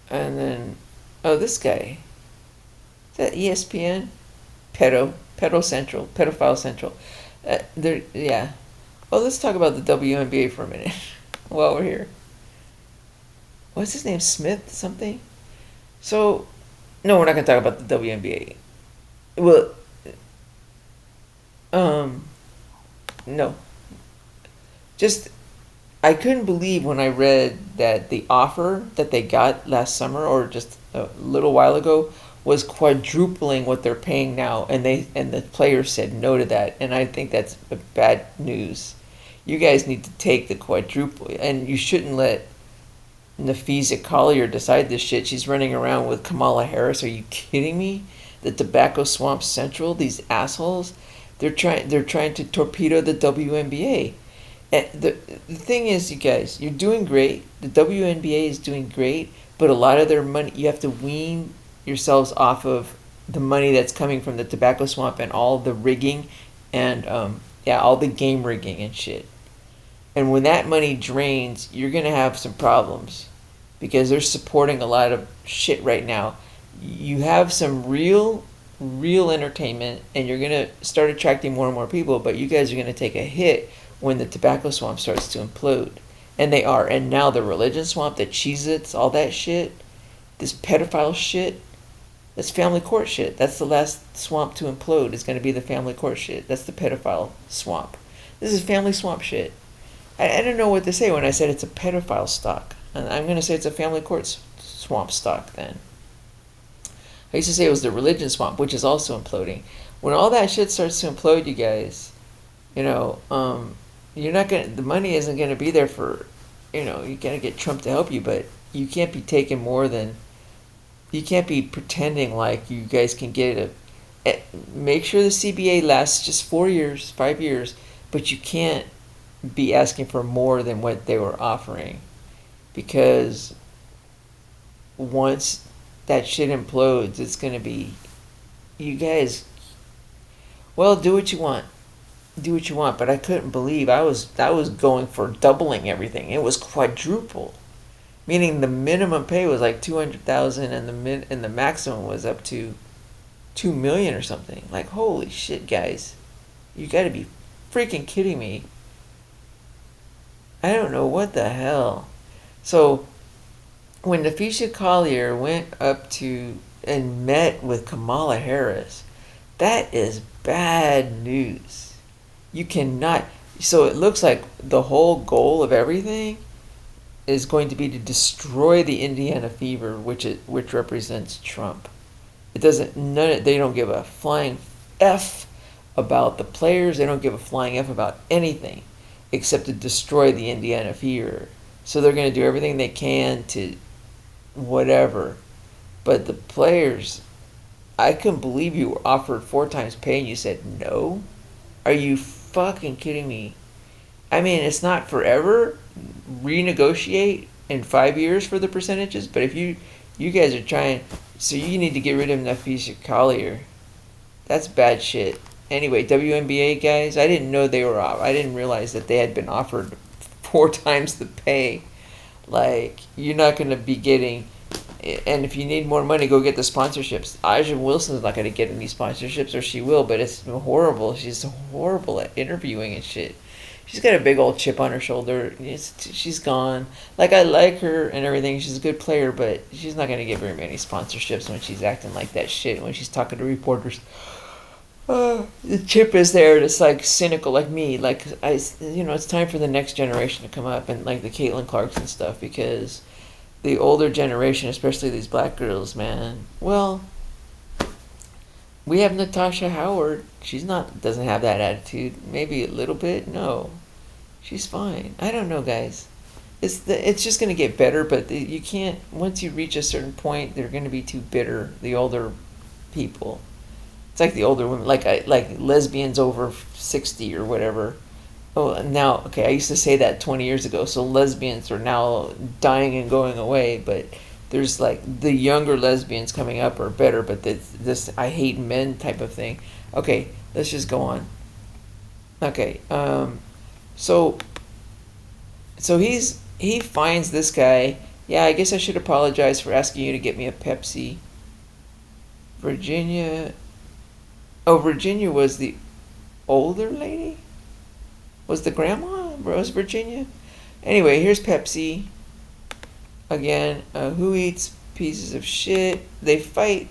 then, this guy. Is that ESPN? Pedo Central. Pedophile Central. Yeah. Well, let's talk about the WNBA for a minute. while we're here. What's his name? Smith something? So, no, we're not going to talk about the WNBA. Well, um, no. Just, I couldn't believe when I read that the offer that they got last summer or just a little while ago was quadrupling what they're paying now, and the players said no to that, and I think that's bad news. You guys need to take the quadruple, and you shouldn't let Nafisa Collier decide this shit. She's running around with Kamala Harris. Are you kidding me? The Tobacco Swamp Central, these assholes, they're trying to torpedo the WNBA. And the thing is, you guys, you're doing great. The WNBA is doing great, but a lot of their money, you have to wean yourselves off of the money that's coming from the Tobacco Swamp and all the rigging and all the game rigging and shit. And when that money drains, you're gonna have some problems because they're supporting a lot of shit right now. You have some real entertainment, and you're gonna start attracting more and more people. But you guys are gonna take a hit when the Tobacco Swamp starts to implode, and they are. And now the Religion Swamp, the Cheez-Its, all that shit, this pedophile shit, that's family court shit. That's the last swamp to implode. Is gonna be the family court shit. That's the pedophile swamp. This is family swamp shit. I don't know what to say when I said it's a pedophile stock. And I'm going to say it's a family court swamp stock then. I used to say it was the religion swamp, which is also imploding. When all that shit starts to implode, you guys, you're not going to, the money isn't going to be there for, you're going to get Trump to help you, but you can't be taking more than, you can't be pretending like you guys can get make sure the CBA lasts just 4 years, 5 years, but you can't be asking for more than what they were offering, because once that shit implodes, it's gonna be, you guys, well, do what you want, but I couldn't believe I was going for doubling everything. It was quadruple, meaning the minimum pay was like 200,000 and the maximum was up to 2 million or something. Like, holy shit, guys, you got to be freaking kidding me. I don't know what the hell. So when Nafisa Collier went up to and met with Kamala Harris, that is bad news. You cannot. So it looks like the whole goal of everything is going to be to destroy the Indiana fever, which represents Trump. It doesn't. They don't give a flying f about the players. They don't give a flying f about anything except to destroy the Indiana fever. So they're going to do everything they can to whatever. But the players, I couldn't believe you were offered 4 times pay and you said no. Are you fucking kidding me? I mean, it's not forever. Renegotiate in 5 years for the percentages. But if you guys are trying, so you need to get rid of Nafisa Collier. That's bad shit. Anyway, WNBA guys, I didn't know they were off. I didn't realize that they had been offered 4 times the pay. Like, you're not going to be getting, and if you need more money, go get the sponsorships. Aja Wilson's not going to get any sponsorships, or she will, but it's horrible. She's horrible at interviewing and shit. She's got a big old chip on her shoulder. She's gone. Like, I like her and everything. She's a good player, but she's not going to get very many sponsorships when she's acting like that shit, when she's talking to reporters. The chip is there, and it's like cynical, like me. Like, it's time for the next generation to come up, and like the Caitlin Clarks and stuff, because the older generation, especially these black girls, man. Well, we have Natasha Howard. Doesn't have that attitude. Maybe a little bit. No, she's fine. I don't know, guys. It's just gonna get better, but you can't. Once you reach a certain point, they're gonna be too bitter. The older people. It's like the older women, like lesbians over 60 or whatever. Oh, now, okay, I used to say that 20 years ago, so lesbians are now dying and going away, but there's like the younger lesbians coming up are better, but this I hate men type of thing. Okay, let's just go on. Okay, so he finds this guy. Yeah, I guess I should apologize for asking you to get me a Pepsi. Virginia. Oh, Virginia was the older lady? Was the grandma? Was Virginia? Anyway, here's Pepsi. Again, who eats pieces of shit? They fight.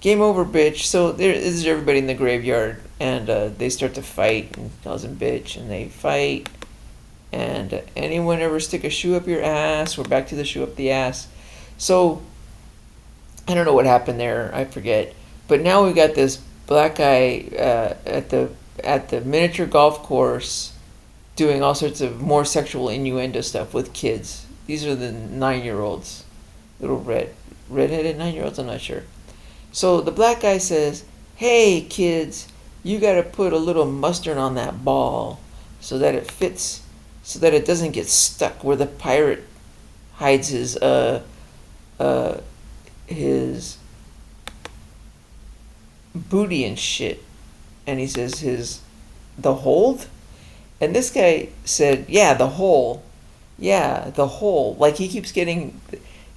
Game over, bitch. So this is everybody in the graveyard, and they start to fight and calls him bitch, and they fight. And anyone ever stick a shoe up your ass? We're back to the shoe up the ass. So I don't know what happened there. I forget. But now we got this black guy at the miniature golf course doing all sorts of more sexual innuendo stuff with kids. These are the 9-year-olds, little redheaded 9-year-olds. I'm not sure. So the black guy says, "Hey kids, you gotta put a little mustard on that ball so that it fits, so that it doesn't get stuck where the pirate hides his booty and shit." And he says the hold? And this guy said, "Yeah, the hole. Yeah, the hole." Like he keeps getting,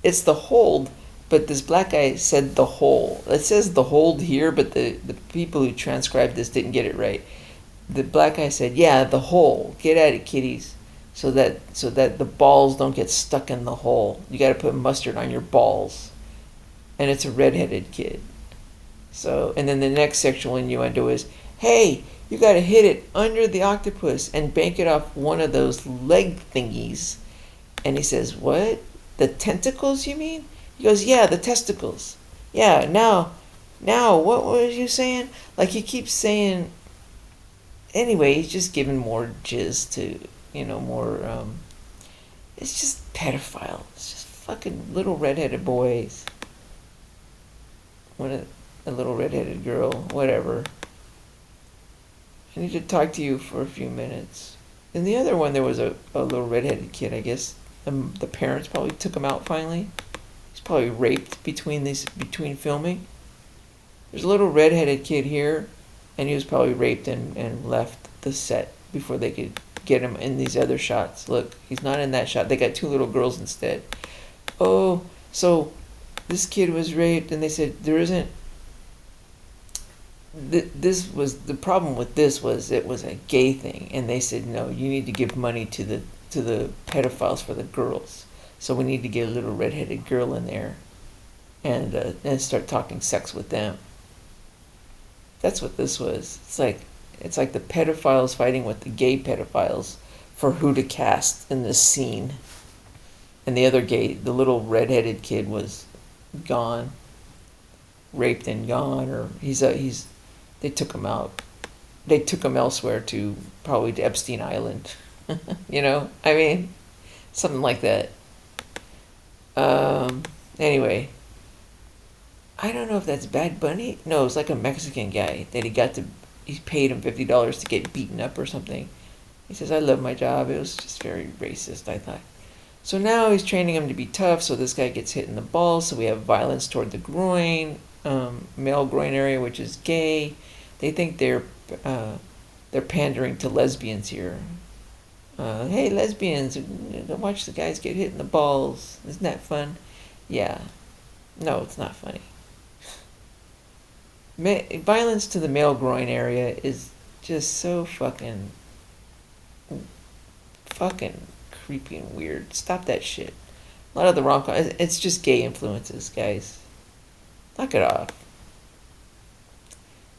it's the hold, but this black guy said the hole. It says the hold here, but the people who transcribed this didn't get it right. The black guy said, "Yeah, the hole. Get at it, kiddies, so that the balls don't get stuck in the hole. You got to put mustard on your balls." And it's a redheaded kid. So, and then the next sexual innuendo is, "Hey, you got to hit it under the octopus and bank it off one of those leg thingies." And he says, "What? The tentacles, you mean?" He goes, "Yeah, the testicles. Yeah, now, what was you saying?" Like he keeps saying. Anyway, he's just giving more jizz to, more. It's just pedophile. It's just fucking little redheaded boys. A little redheaded girl, whatever. I need to talk to you for a few minutes. In the other one, there was a little redheaded kid, I guess. The parents probably took him out finally. He's probably raped between filming. There's a little redheaded kid here, and he was probably raped and left the set before they could get him in these other shots. Look, he's not in that shot. They got 2 little girls instead. Oh, so this kid was raped, and they said there isn't. This was the problem with this was it was a gay thing, and they said no, you need to give money to the pedophiles for the girls. So we need to get a little redheaded girl in there, and start talking sex with them. That's what this was. It's like the pedophiles fighting with the gay pedophiles for who to cast in this scene. And the little redheaded kid was gone, raped and gone, or they took him out. They took him elsewhere probably to Epstein Island. I mean, something like that. Anyway, I don't know if that's Bad Bunny. No, it's like a Mexican guy that he paid him $50 to get beaten up or something. He says, "I love my job." It was just very racist, I thought. So now he's training him to be tough, so this guy gets hit in the balls, so we have violence toward the groin, male groin area, which is gay. They think they're pandering to lesbians here. Hey, lesbians, watch the guys get hit in the balls. Isn't that fun? Yeah. No, it's not funny. Violence to the male groin area is just so fucking creepy and weird. Stop that shit. A lot of the rom-com, it's just gay influences, guys. Knock it off.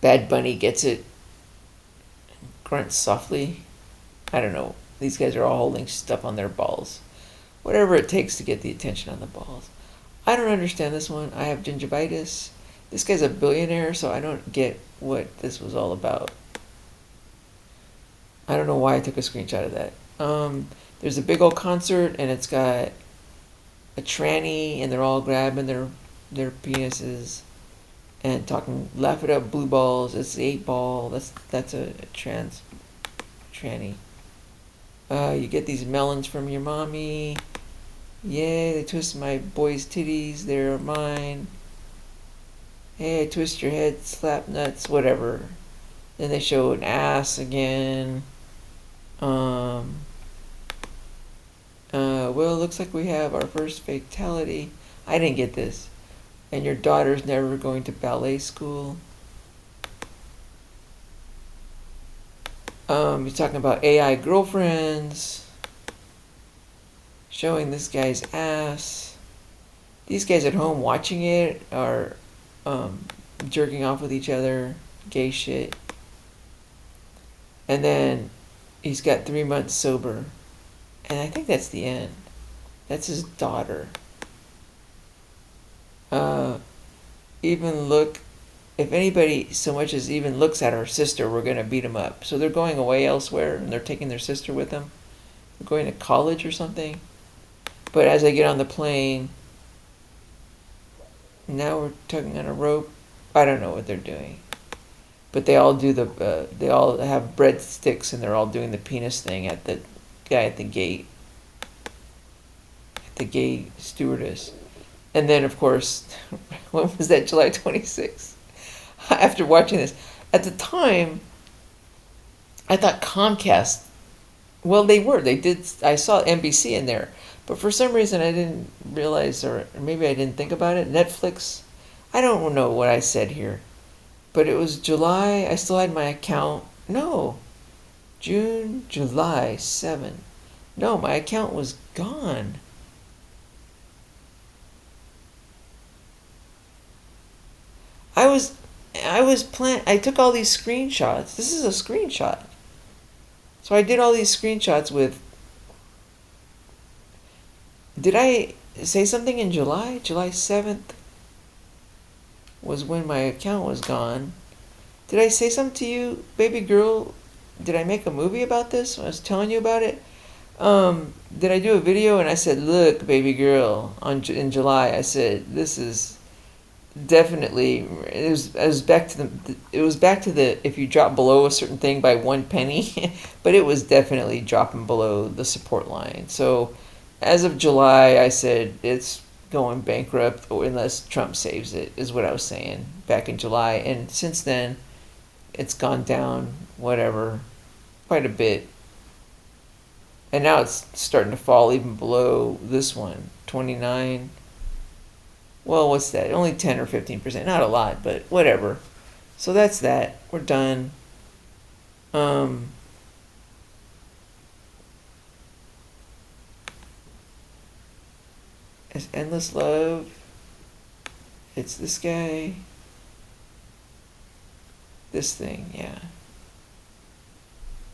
Bad Bunny gets it. Grunts softly. I don't know. These guys are all holding stuff on their balls. Whatever it takes to get the attention on the balls. I don't understand this one. I have gingivitis. This guy's a billionaire, so I don't get what this was all about. I don't know why I took a screenshot of that. There's a big old concert, and it's got a tranny, and they're all grabbing their penises and talking, "Laugh it up, blue balls." It's the 8-ball. That's a tranny. You get these melons from your mommy. Yay, they twist my boy's titties. They're mine. Hey, twist your head, slap nuts, whatever. Then they show an ass again. Well, looks like we have our first fatality. I didn't get this. And your daughter's never going to ballet school. He's talking about AI girlfriends. showing this guy's ass. These guys at home watching it are jerking off with each other, gay shit. And then he's got 3 months sober. And I think that's the end. That's his daughter. Even look, if anybody so much as even looks at our sister, we're going to beat him up. So they're going away elsewhere and they're taking their sister with them. They're going to college or something. But as they get on the plane, now we're tugging on a rope. I don't know what they're doing. But they all do they all have breadsticks and they're all doing the penis thing at the guy at the gate. At the gay stewardess. And then, of course, when was that? July 26th? After watching this. At the time, I thought Comcast, well, they did, I saw NBC in there. But for some reason, I didn't realize, or maybe I didn't think about it. Netflix, I don't know what I said here. But it was July, I still had my account. No, June, July 7. No, my account was gone. I took all these screenshots. This is a screenshot. So I did all these screenshots with, did I say something in July? July 7th was when my account was gone. Did I say something to you, baby girl? Did I make a movie about this when I was telling you about it? Did I do a video and I said, look, baby girl, in July, I said, this is definitely, it was back to the if you drop below a certain thing by 1 penny, but it was definitely dropping below the support line. So as of July, I said it's going bankrupt unless Trump saves it, is what I was saying back in July. And since then, it's gone down, whatever, quite a bit. And now it's starting to fall even below this one, 29. Well, what's that? Only 10 or 15%. Not a lot, but whatever. So that's that. We're done. It's Endless Love. It's this guy. This thing, yeah.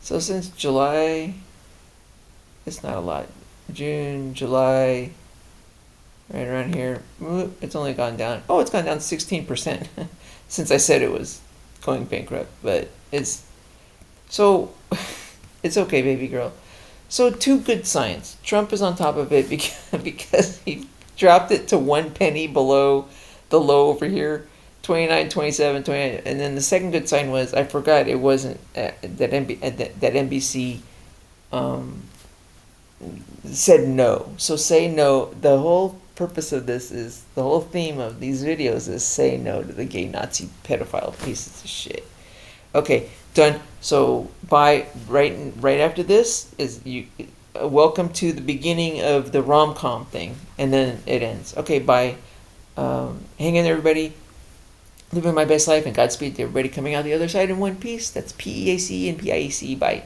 So since July, it's not a lot. June, July, right around here. It's only gone down. Oh, it's gone down 16% since I said it was going bankrupt. But it's so it's okay, baby girl. So 2 good signs. Trump is on top of it because he dropped it to 1 penny below the low over here, 29, 27, 29. And then the second good sign was, I forgot it wasn't that NBC said no. So say no. The whole purpose of this is, the whole theme of these videos is say no to the gay Nazi pedophile pieces of shit. Okay, done. So right after this is you. Welcome to the beginning of the rom-com thing, and then it ends. Okay, bye. Hang in there, everybody. Living my best life, and Godspeed to everybody coming out the other side in one piece. That's PEAC and PIEC. Bye.